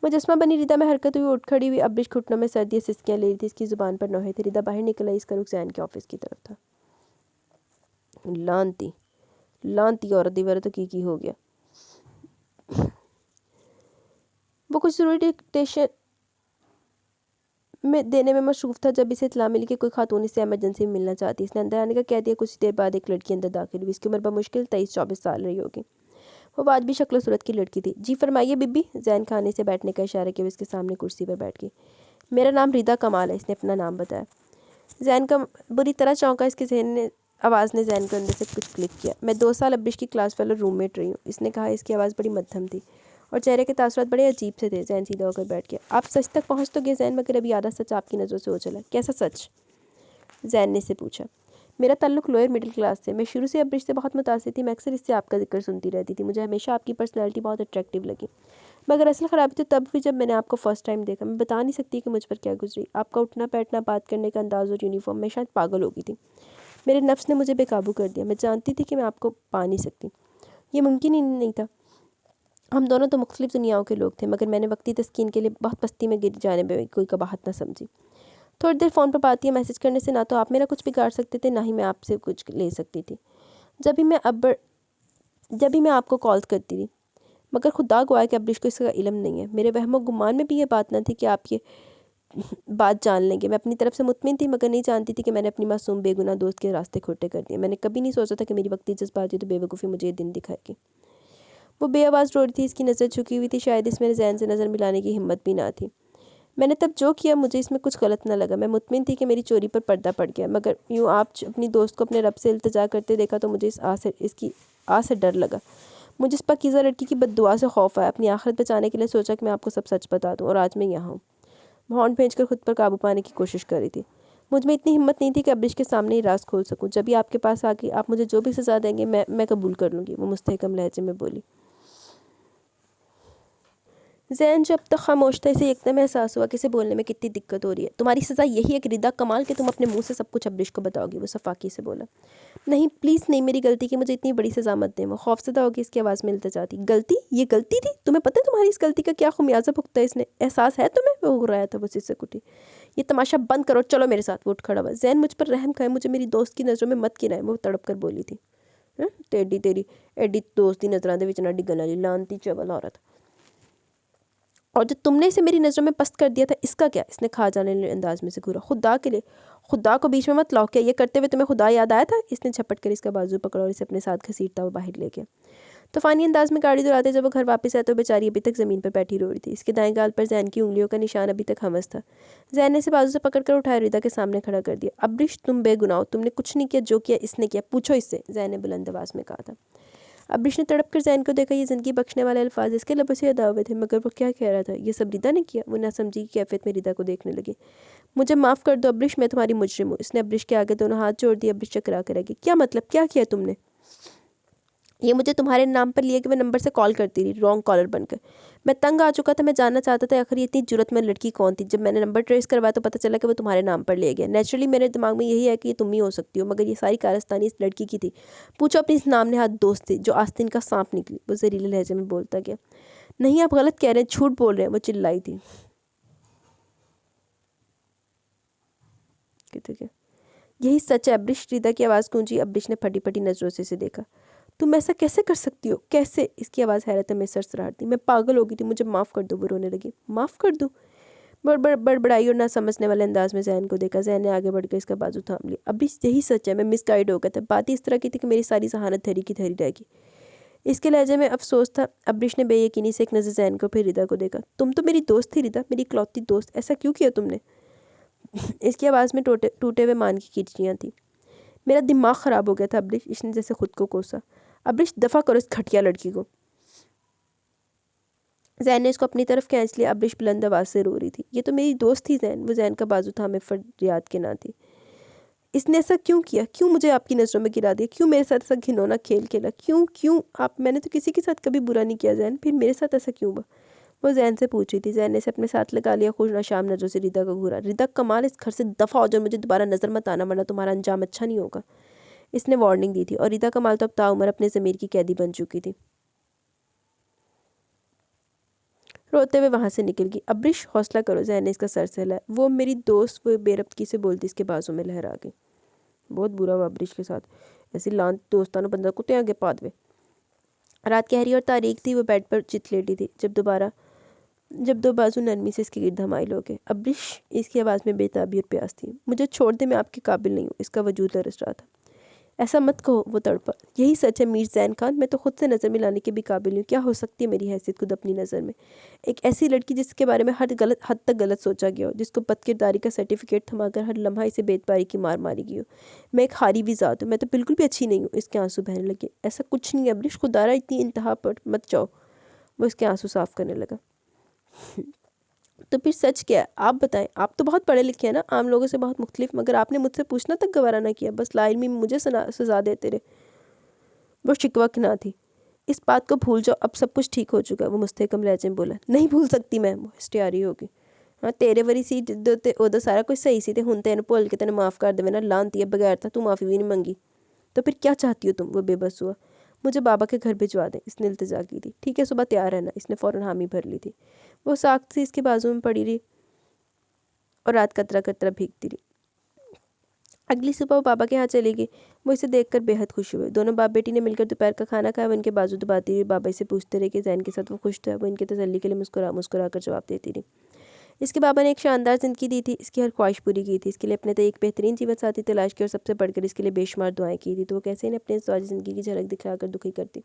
مجسمہ بنی ردا میں حرکت ہوئی، اٹھ کھڑی ہوئی۔ ابرش گھٹنوں میں سردی سسکیاں لے رہی تھی، اس کی زبان پر نوحے تھے۔ ردا باہر نکل آئی، اس کا رخ زین کے آفس کی طرف تھا۔ لانتی عورت، دیوارہ تو کی ہو گیا۔ وہ کچھ ضروری ڈکٹیشن میں دینے میں مصروف تھا جب اسے اطلاع ملی کہ کوئی خاتون اس سے ایمرجنسی میں ملنا چاہتی ہے۔ اس نے اندر آنے کا کہہ دیا۔ کچھ دیر بعد ایک لڑکی اندر داخل ہوئی۔ اس کی عمر بمشکل 23-24 سال رہی ہوگی۔ وہ بات بھی شکل و صورت کی لڑکی تھی۔ جی فرمائیے بی بی۔ زین کھانے سے بیٹھنے کا اشارہ کیا، اس کے سامنے کرسی پر بیٹھ گئی۔ میرا نام ردا کمال ہے، اس نے اپنا نام بتایا۔ زین کا بری طرح چونکا۔ اس کے ذہن نے آواز نے زین کو اندر سے کچھ کلک کیا۔ میں 2 سال ابرش کی کلاس فیلو روم میٹ رہی ہوں، اس نے کہا۔ اس کی آواز بڑی مدھم تھی اور چہرے کے تاثرات بڑے عجیب سے تھے۔ زین سیدھا ہو کر بیٹھ گیا۔ آپ سچ تک پہنچ تو گئے زین، مگر ابھی آدھا سچ آپ کی نظروں سے ہو چلا۔ کیسا سچ؟ زین نے سے پوچھا۔ میرا تعلق لوئر مڈل کلاس سے، میں شروع سے ابرش سے بہت متاثر تھی، میں اکثر اس سے آپ کا ذکر سنتی رہتی تھی۔ مجھے ہمیشہ آپ کی پرسنالٹی بہت اٹریکٹیو لگی، مگر اصل خرابی تو تب ہوئی جب میں نے آپ کو فرسٹ ٹائم دیکھا۔ میں بتا نہیں سکتی کہ مجھ پر کیا گزری، آپ کا اٹھنا بیٹھنا، بات کرنے کا انداز اور یونیفارم، میں شاید پاگل ہو گئی تھی۔ میرے نفس نے مجھے بے قابو کر دیا۔ میں جانتی تھی کہ میں آپ کو پا نہیں سکتی، یہ ممکن ہی نہیں تھا۔ ہم دونوں تو مختلف دنیاؤں کے لوگ تھے، مگر میں نے وقتی تسکین کے لیے بہت پستی میں گر جانے میں کوئی قباحت نہ سمجھی۔ تھوڑی دیر فون پر بات یا میسج کرنے سے نہ تو آپ میرا کچھ بگاڑ سکتے تھے، نہ ہی میں آپ سے کچھ لے سکتی تھی۔ جب ہی میں آپ کو کالز کرتی رہی، مگر خدا گواہ کہ ابرش کو اس کا علم نہیں ہے۔ میرے وہم و گمان میں بھی یہ بات نہ تھی کہ آپ یہ بات جان لیں گے۔ میں اپنی طرف سے مطمئن تھی، مگر نہیں جانتی تھی کہ میں نے اپنی معصوم بے گناہ دوست کے راستے کھوٹے کر دیے۔ میں نے کبھی نہیں سوچا تھا کہ میری وقتی جذباتی تو بے وقوفی مجھے یہ دن دکھائے گی۔ وہ بے آواز رو رہی تھی، اس کی نظر جھکی ہوئی تھی، شاید اس میں زین سے نظر ملانے کی ہمت بھی نہ تھی۔ میں نے تب جو کیا مجھے اس میں کچھ غلط نہ لگا۔ میں مطمئن تھی کہ میری چوری پر پردہ پڑ گیا، مگر یوں آپ اپنی دوست کو اپنے رب سے التجا کرتے دیکھا تو مجھے اس کی سے ڈر لگا۔ مجھے اس پاکیزہ لڑکی کی بد دعا سے خوف آیا۔ اپنی آخرت بچانے کے لیے سوچا کہ میں آپ کو سب سچ بتا دوں، اور آج میں یہاں ہوں۔ وہ ہونٹ بھینچ کر خود پر قابو پانے کی کوشش کر رہی تھی۔ مجھ میں اتنی ہمت نہیں تھی کہ ابرش کے سامنے ہی راز کھول سکوں۔ جب ہی آپ کے پاس آ گئی، آپ مجھے جو بھی سزا دیں گے میں قبول کر لوں گی، وہ مستحکم لہجے میں بولی۔ زین جو اب تک خاموش تھا، اسے یکدم احساس ہوا کہ اسے بولنے میں کتنی دقت ہو رہی ہے۔ تمہاری سزا یہی ہے کہ ردا کمال کہ تم اپنے منہ سے سب کچھ ابرش کو بتاؤ گی، وہ صفاقی سے بولا۔ نہیں پلیز نہیں، میری غلطی کی مجھے اتنی بڑی سزا مت دیں۔ وہ خوفزدہ ہوگی، اس کی آواز میں التجا تھی۔ غلطی؟ یہ غلطی تھی؟ تمہیں پتہ ہے تمہاری اس غلطی کا کیا خمیازہ بھگتا ہے اس نے؟ احساس ہے تمہیں؟ وہ ہو رہا تھا، وہ سسک اٹھی۔ یہ تماشا بند کرو، چلو میرے ساتھ۔ وہ اٹھ کھڑا ہوا۔ زین مجھ پر رحم کھائے، مجھے میری دوست کی نظروں میں مت گرائے، وہ تڑپ کر بولی تھی۔ تیری ایڈی دوست دی نظراں دے وچ نہ ڈگن والی لانتی چول عورت، اور جو تم نے اسے میری نظروں میں پست کر دیا تھا، اس کا کیا؟ اس نے کھا جانے والے انداز میں سے گھورا۔ خدا کے لیے خدا کو بیچ میں مت لاؤ، کیا یہ کرتے ہوئے تمہیں خدا یاد آیا تھا؟ اس نے جھپٹ کر اس کا بازو پکڑا اور اسے اپنے ساتھ گھسیٹتا ہوا باہر لے گیا۔ طوفانی انداز میں گاڑی دلاتے جب وہ گھر واپس آئے تو بیچاری ابھی تک زمین پر بیٹھی رو رہی تھی۔ اس کے دائیں گال پر زین کی انگلیوں کا نشان ابھی تک ہمس تھا۔ زین نے اسے بازو سے پکڑ کر اٹھایا، ردا کے سامنے کھڑا کر دیا۔ ابرش تم بے گناہ ہو، تم نے کچھ نہیں کیا، جو کیا اس نے کیا، پوچھو اس سے، زین نے بلند آواز میں کہا تھا۔ ابرش نے تڑپ کر زین کو دیکھا۔ یہ زندگی بخشنے والے الفاظ اس کے لبوں سے ادا ہوئے تھے، مگر وہ کیا کہہ رہا تھا؟ یہ سب ردا نے کیا؟ وہ نہ سمجھی کی کیفیت میں ردا کو دیکھنے لگی۔ مجھے معاف کر دو ابرش، میں تمہاری مجرم ہوں۔ اس نے ابرش کے آگے دونوں ہاتھ جوڑ دیے۔ ابرش چکرا کر گئی۔ کیا مطلب؟ کیا کیا تم نے؟ یہ مجھے تمہارے نام پر لیے کہ میں نمبر سے کال کرتی رہی، رانگ کالر بن کر۔ میں تنگ آ چکا تھا، میں جاننا چاہتا تھا آخر یہ اتنی جرت میں لڑکی کون تھی۔ جب میں نے نمبر ٹریس کروایا تو پتہ چلا کہ وہ تمہارے نام پر لے گیا۔ نیچرلی میرے دماغ میں یہی ہے کہ یہ تم ہی ہو سکتی ہو، مگر یہ ساری کارستانی اس لڑکی کی تھی۔ پوچھو اپنی اس نام نہاد دوست سے جو آستین کا سانپ نکلی، وہ زہریلے لہجے میں بولتا گیا۔ نہیں آپ غلط کہہ رہے ہیں، جھوٹ بول رہے ہیں، وہ چلائی تھی۔ یہی سچ ہے ابرش، ریتا کی آواز گونجی۔ ابرش نے پھٹی پھٹی نظروں سے اسے دیکھا۔ تم ایسا کیسے کر سکتی ہو، کیسے؟ اس کی آواز حیرت میں سرسراہٹ تھی۔ میں پاگل ہو گئی تھی، مجھے معاف کر دو، وہ رونے لگی۔ معاف کر دوں؟ بڑبڑائی اور نہ سمجھنے والے انداز میں زین کو دیکھا۔ زین نے آگے بڑھ کر اس کا بازو تھام لیا۔ ابرش یہی سچ ہے، میں مس گائیڈ ہو گیا تھا۔ بات ہی اس طرح کی تھی کہ میری ساری ذہانت دھری کی دھری رہ گئی۔ اس کے لہجے میں افسوس تھا۔ ابرش نے بے یقینی سے ایک نظر زین کو پھر ریتا کو دیکھا۔ تم تو میری دوست تھی ریتا، میری اکلوتی دوست، ایسا کیوں کیا تم نے؟ اس کی آواز میں ٹوٹے ہوئے مان کی کیچیاں تھیں۔ میرا دماغ خراب ہو گیا تھا ابرش، اس نے جیسے خود کو کوسا۔ ابرش دفع کرو اس گھٹیا لڑکی کو۔ زین نے اس کو اپنی طرف کھینچ لیا۔ ابرش بلند آواز سے رو رہی تھی۔ یہ تو میری دوست تھی زین، وہ زین کا بازو تھامے فریاد کے نہ تھی۔ اس نے ایسا کیوں کیا؟ کیوں مجھے آپ کی نظروں میں گرا دیا؟ کیوں میرے ساتھ ایسا گھنونا کھیل کھیلا؟ کیوں آپ؟ میں نے تو کسی کے ساتھ کبھی برا نہیں کیا زین، پھر میرے ساتھ ایسا کیوں ہوا؟ وہ زین سے پوچھ رہی تھی۔ زین نے اسے اپنے ساتھ لگا لیا، خوش نشام نظروں سے ریتا کو گھورا۔ ریتا کمال، اس گھر سے دفع ہو جاؤ، مجھے دوبارہ نظر مت آنا ورنہ تمہارا انجام اچھا نہیں ہوگا، اس نے وارننگ دی تھی۔ اور ریتا کمال تو اب تاعمر اپنے ضمیر کی قیدی بن چکی تھی۔ روتے ہوئے وہاں سے نکل گئی۔ ابرش حوصلہ کرو، زین نے اس کا سر سہلایا۔ وہ میری دوست، وہ بے ربطگی سے بولتی اس کے بازو میں لہرا گئی۔ بہت برا ہوا ابرش کے ساتھ، ایسی لانت دوستانوں بندہ کتے آگے پا دوے۔ رات گہری اور تاریک تھی، وہ بیڈ پر چت لیٹی تھی جب دو بازو نرمی سے اس کے گرد حمائل ہو گئے۔ ابرش، اس کی آواز میں بے تابی اور پیاس تھی۔ مجھے چھوڑ دے، میں آپ کے قابل نہیں ہوں، اس کا وجود لرز رہا تھا۔ ایسا مت کہو، وہ تڑپا۔ یہی سچ ہے میر زین خان، میں تو خود سے نظر ملانے کے بھی قابل نہیں ہوں۔ کیا ہو سکتی ہے میری حیثیت خود اپنی نظر میں؟ ایک ایسی لڑکی جس کے بارے میں ہر حد تک غلط سوچا گیا ہو، جس کو بد کرداری کا سرٹیفکیٹ تھما کر ہر لمحہ اسے بے اعتباری کی مار ماری گئی ہو۔ میں ایک ہاری ہوئی ذات ہوں، میں تو بالکل بھی اچھی نہیں ہوں۔ اس کے آنسو بہنے لگے۔ ایسا کچھ نہیں ہے ابرش، خدا را اتنی انتہا پر مت جاؤ۔ وہ اس کے آنسو صاف کرنے لگا۔ تو پھر سچ کیا ہے؟ آپ بتائیں، آپ تو بہت پڑھے لکھے ہیں نا، عام لوگوں سے بہت مختلف، مگر آپ نے مجھ سے پوچھنا تک گوارا نہ کیا، بس لا علمی میں مجھے سزا دیتے رہے۔ وہ شکوہ نہ تھی۔ اس بات کو بھول جاؤ، اب سب کچھ ٹھیک ہو چکا ہے، وہ مستحکم لہجے میں بولا۔ نہیں بھول سکتی میں، وہ ہسٹیاری ہوگی۔ ہاں تیرے وری سی ادھر سارا کچھ صحیح سی تے ہن تینوں بھول کے تینوں معاف کر دے نا، لانتی ہے بغیر تھا تو معافی بھی نہیں منگی۔ تو پھر کیا چاہتی ہو تم؟ وہ بے بس ہوا۔ مجھے بابا کے گھر بھجوا دیں، اس نے التجا کی تھی۔ ٹھیک ہے، صبح تیار رہنا، اس نے فوراً حامی بھر لی تھی۔ وہ ساکت سی اس کے بازو میں پڑی رہی اور رات قطرہ قطرہ بھیگتی رہی۔ اگلی صبح وہ بابا کے ہاں چلی گئی۔ وہ اسے دیکھ کر بے حد خوش ہوئے۔ دونوں باپ بیٹی نے مل کر دوپہر کا کھانا کھایا۔ وہ ان کے بازو دباتی رہی، بابا اسے پوچھتے رہے کہ زین کے ساتھ وہ خوش تھا۔ وہ ان کے تسلی کے لیے مسکرا کر جواب دیتی رہی۔ اس کے بابا نے ایک شاندار زندگی دی تھی، اس کی ہر خواہش پوری کی تھی، اس کے لیے اپنے ایک بہترین جیون ساتھی تلاش کی اور سب سے بڑھ کر اس کے لیے بے شمار دعائیں کی تھی، تو وہ کیسے انہیں اپنے ازدواجی زندگی کی جھلک دکھا کر دکھی کرتی۔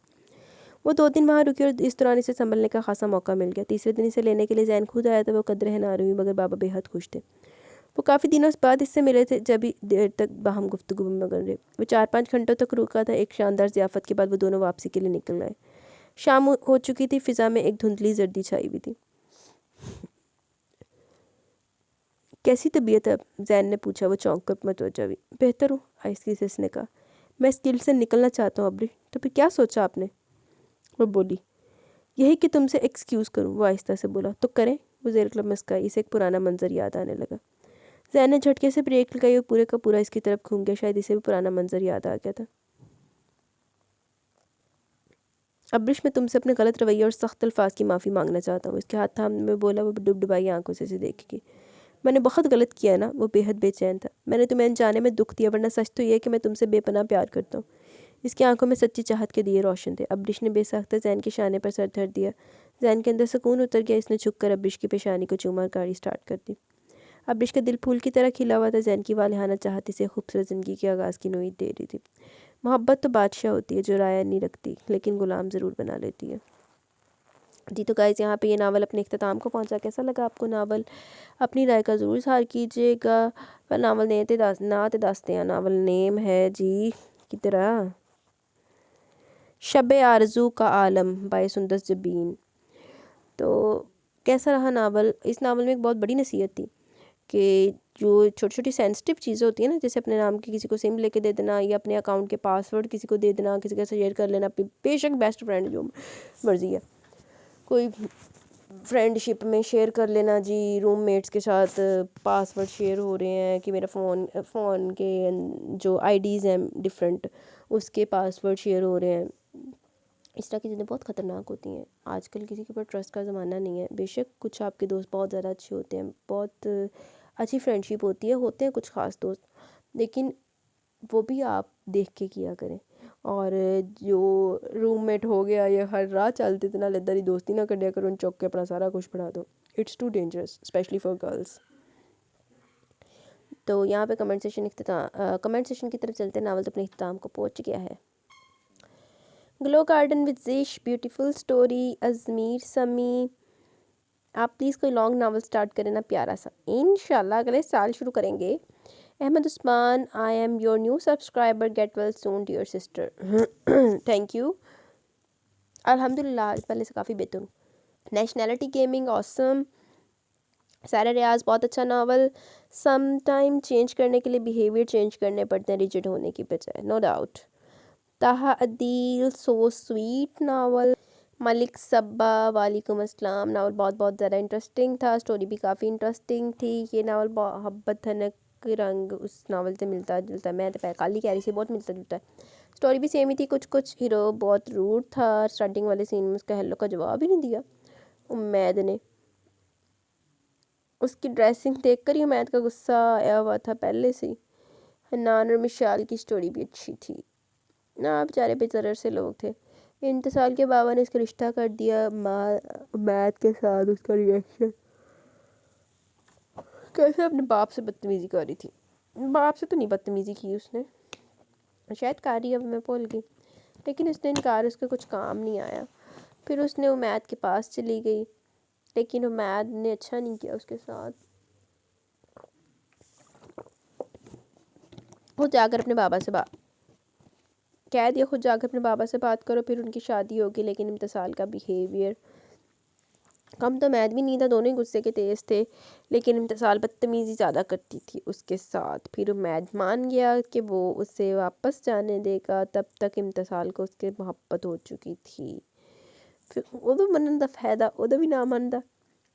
وہ 2 دن وہاں رکی اور اس دوران اسے سنبھلنے کا خاصا موقع مل گیا۔ تیسرے دن اسے لینے کے لیے زین خود آیا تھا۔ وہ قدرے نہ ہوئی مگر بابا بے حد خوش تھے۔ وہ کافی دنوں بعد اس سے ملے تھے، جب ہی دیر تک باہم گفتگو میں مگن رہے۔ وہ 4-5 گھنٹوں تک رکا تھا۔ ایک شاندار ضیافت کے بعد وہ دونوں واپسی کے لیے نکل آئے۔ شام ہو چکی تھی، فضا میں ایک دھندلی زردی چھائی ہوئی تھی۔ کیسی طبیعت ہے اب؟ زین نے پوچھا۔ وہ چونک کر متوجہ ہوئی۔ بہتر ہوں، آہستگی سے اس نے کہا۔ میں اس گلڈ سے نکلنا چاہتا ہوں ابرش۔ تو پھر کیا سوچا آپ نے؟ وہ بولی۔ یہی کہ تم سے ایکسکیوز کروں، وہ آہستہ سے بولا۔ تو کریں، وہ زیر قلب مسکرائی۔ اسے ایک پرانا منظر یاد آنے لگا۔ زین نے جھٹکے سے بریک لگائی اور پورے کا پورا اس کی طرف گھوم گیا، شاید اسے بھی پرانا منظر یاد آ گیا تھا۔ ابرش، میں تم سے اپنے غلط رویے اور سخت الفاظ کی معافی مانگنا چاہتا ہوں، اس کے ہاتھ تھامنے میں بولا۔ وہ ڈبڈبائی آنکھوں سے اسے دیکھے گی۔ میں نے بہت غلط کیا نا، وہ بے حد بے چین تھا۔ میں نے تمہیں انجانے میں دکھ دیا، ورنہ سچ تو یہ ہے کہ میں تم سے بے پناہ پیار کرتا ہوں۔ اس کی آنکھوں میں سچی چاہت کے دیے روشن تھے۔ ابرش نے بے ساختہ زین کے شانے پر سر دھر دیا۔ زین کے اندر سکون اتر گیا۔ اس نے جھک کر ابرش کی پیشانی کو چوما اور گاڑی سٹارٹ کر دی۔ ابرش کا دل پھول کی طرح کھلا ہوا تھا۔ زین کی والہانہ چاہت اسے خوبصورت زندگی کے آغاز کی نوید دے رہی تھی۔ محبت تو بادشاہ ہوتی ہے جو رعایا نہیں رکھتی لیکن غلام ضرور بنا لیتی ہے۔ جی تو گائز، یہاں پہ یہ ناول اپنے اختتام کو پہنچا۔ کیسا لگا آپ کو ناول؟ اپنی رائے کا ضرور اظہار کیجیے گا۔ ناول نعت دستے ہیں، ناول نیم ہے جی کی طرح شب آرزو کا عالم بائے سندس جبین۔ تو کیسا رہا ناول؟ اس ناول میں ایک بہت بڑی نصیحت تھی کہ جو چھوٹی چھوٹی سینسٹیو چیزیں ہوتی ہیں نا، جیسے اپنے نام کی کسی کو سم لے کے دے دینا، یا اپنے اکاؤنٹ کے پاسورڈ کسی کو دے دینا، کسی کا شیئر کر لینا، بے شک بیسٹ فرینڈ جو مرضی ہے، کوئی فرینڈ شپ میں شیئر کر لینا جی، روم میٹس کے ساتھ پاسورڈ شیئر ہو رہے ہیں کہ میرا فون کے جو آئی ڈیز ہیں ڈفرینٹ، اس کے پاسورڈ شیئر ہو رہے ہیں. اس طرح کی چیزیں بہت خطرناک ہوتی ہیں. آج کل کسی کے اوپر ٹرسٹ کا زمانہ نہیں ہے. بے شک کچھ آپ کے دوست بہت زیادہ اچھے ہوتے ہیں، بہت اچھی فرینڈ شپ ہوتی ہے، ہوتے ہیں کچھ خاص دوست، لیکن وہ بھی آپ دیکھ کے کیا کریں. اور جو روم میٹ ہو گیا یا ہر رات چلتے اتنا لدری دوستی نہ کریا کرو، ان چوک کے اپنا سارا کچھ پڑھا دو. It's too dangerous especially for girls. تو یہاں پہ کمنٹ سیشن کی طرف چلتے، ناول تو اپنے اختتام کو پہنچ گیا ہے. Glow garden with Zeesh, beautiful story. Azmir Sami, آپ پلیز کوئی لانگ ناول سٹارٹ کریں نا پیارا سا، انشاءاللہ اگلے سال شروع کریں گے. Ahmed Usman, I am your new subscriber, get well soon dear sister. Thank you. الحمدللہ پہلے سے کافی بہتر ہوں. Nationality gaming awesome. Sara Riaz, بہت اچھا ناول. سم ٹائم چینج کرنے کے لیے بیہیویئر چینج کرنے پڑتے ہیں ریجڈ ہونے کی بجائے، نو ڈاؤٹ. طاہا عدیل، سو سویٹ ناول. ملک صبا، وعلیکم السلام. ناول بہت بہت زیادہ انٹرسٹنگ تھا، سٹوری بھی کافی انٹرسٹنگ تھی. یہ ناول محبت دھنک رنگ اس ناول سے ملتا جلتا ہے. میں تو کالی کیری سے بہت ملتا جلتا ہے. سٹوری بھی سیم ہی تھی. کچھ ہیرو بہت روڈ تھا، اسٹارٹنگ والے سین میں اس کا ہیلو کا جواب ہی نہیں دیا امید نے. اس کی ڈریسنگ دیکھ کر ہی امید کا غصہ آیا ہوا تھا پہلے سے ہی. حنان اور مشال کی سٹوری بھی اچھی تھی. نا بیچارے بے ضرر سے لوگ تھے. انتصال کے بابا نے اس کا رشتہ کر دیا امید کے ساتھ. اس کا ریئیکشن کیسے اپنے باپ سے بدتمیزی کری تھی. باپ سے تو نہیں بدتمیزی کی اس نے، شاید کاری، اب میں بھول گئی، لیکن اس نے انکار، اس کا کچھ کام نہیں آیا. پھر اس نے امید کے پاس چلی گئی، لیکن امید نے اچھا نہیں کیا اس کے ساتھ. خود جا کر اپنے بابا سے کہہ دیا، خود جا کر اپنے بابا سے بات کرو، پھر ان کی شادی ہوگی. لیکن امتصال کا بیہیویئر کم تو امید بھی نہیں تھا، دونوں ہی غصے کے تیز تھے، لیکن امتصال بدتمیزی زیادہ کرتی تھی اس کے ساتھ. پھر امید مان گیا کہ وہ اسے واپس جانے دے گا. تب تک امتصال کو اس کے محبت ہو چکی تھی. پھر ادو منن دا فائدہ، ادو بھی نہ مندا.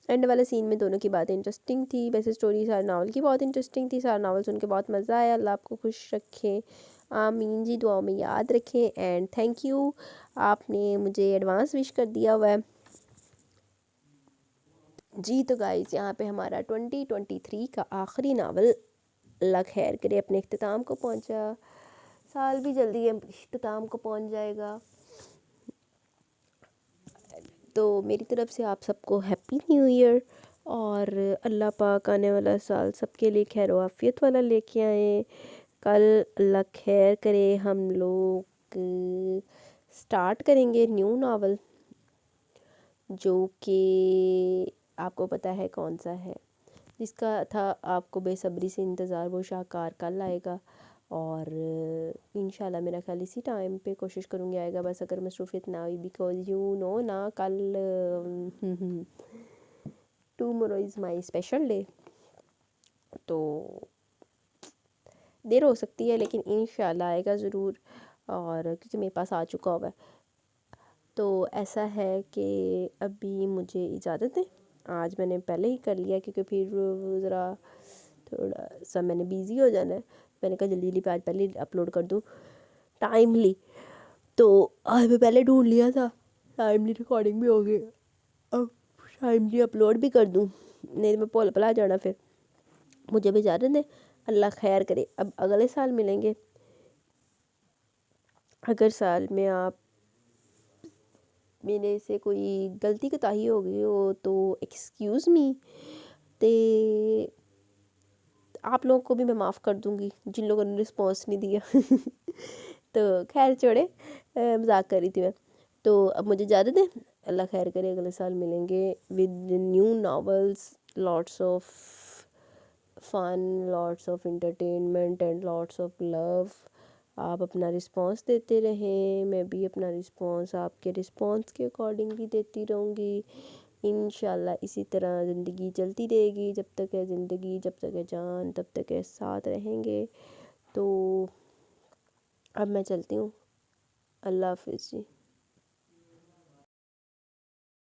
اینڈ والے سین میں دونوں کی باتیں انٹرسٹنگ تھی. ویسے سٹوری سارا ناول کی بہت انٹرسٹنگ تھی. سارا ناول سن کے بہت مزہ آیا. اللہ آپ کو خوش رکھے، آمین جی. دعاؤں میں یاد رکھیں. اینڈ تھینک یو، آپ نے مجھے ایڈوانس وش کر دیا ہوا ہے جی. تو گائز یہاں پہ ہمارا 2023 کا آخری ناول اللہ خیر کرے اپنے اختتام کو پہنچا. سال بھی جلدی اختتام کو پہنچ جائے گا. تو میری طرف سے آپ سب کو ہیپی نیو ایئر، اور اللہ پاک آنے والا سال سب کے لیے خیر و عافیت والا لے کے آئیں. کل اللہ خیر کرے ہم لوگ سٹارٹ کریں گے نیو ناول، جو کہ آپ کو پتہ ہے کون سا ہے، جس کا تھا آپ کو بے صبری سے انتظار. وہ شاہکار کل آئے گا، اور انشاءاللہ میرا خیال اسی ٹائم پہ کوشش کروں گی آئے گا. بس اگر مصروفیت نہ ہوئی، بیکاز یو نو نا کل tomorrow is my special day, تو دیر ہو سکتی ہے، لیکن انشاءاللہ آئے گا ضرور. اور کیونکہ میرے پاس آ چکا ہوا ہے، تو ایسا ہے کہ ابھی مجھے اجازت ہے. آج میں نے پہلے ہی کر لیا کیونکہ پھر ذرا تھوڑا سا میں نے بیزی ہو جانا ہے. میں نے کہا جلدی جلدی آج پہلے اپلوڈ کر دوں ٹائملی. تو آج میں پہلے ڈھونڈ لیا تھا، ٹائملی ریکارڈنگ بھی ہو گئی، اب ٹائملی اپلوڈ بھی کر دوں، نہیں میں بھول بھلا جانا. پھر مجھے بھی اجازت ہے، اللہ خیر کرے. اب اگلے سال ملیں گے. اگر سال میں آپ میرے سے کوئی غلطی کوتاہی ہو گئی ہو تو ایکسکیوز می. تے آپ لوگوں کو بھی میں معاف کر دوں گی جن لوگوں نے رسپانس نہیں دیا. تو خیر چھوڑے، مذاق کر رہی تھی میں. تو اب مجھے اجازت ہے، اللہ خیر کرے. اگلے سال ملیں گے with new novels, lots of fun, lots of entertainment and lots of love. آپ اپنا رسپانس دیتے رہیں، میں بھی اپنا رسپانس آپ کے رسپانس کے اکارڈنگلی دیتی رہوں گی. انشاءاللہ اسی طرح زندگی چلتی رہے گی، جب تک ہے زندگی، جب تک ہے جان، تب تک ہے ساتھ رہیں گے۔ تو اب میں چلتی ہوں، اللہ حافظ جی۔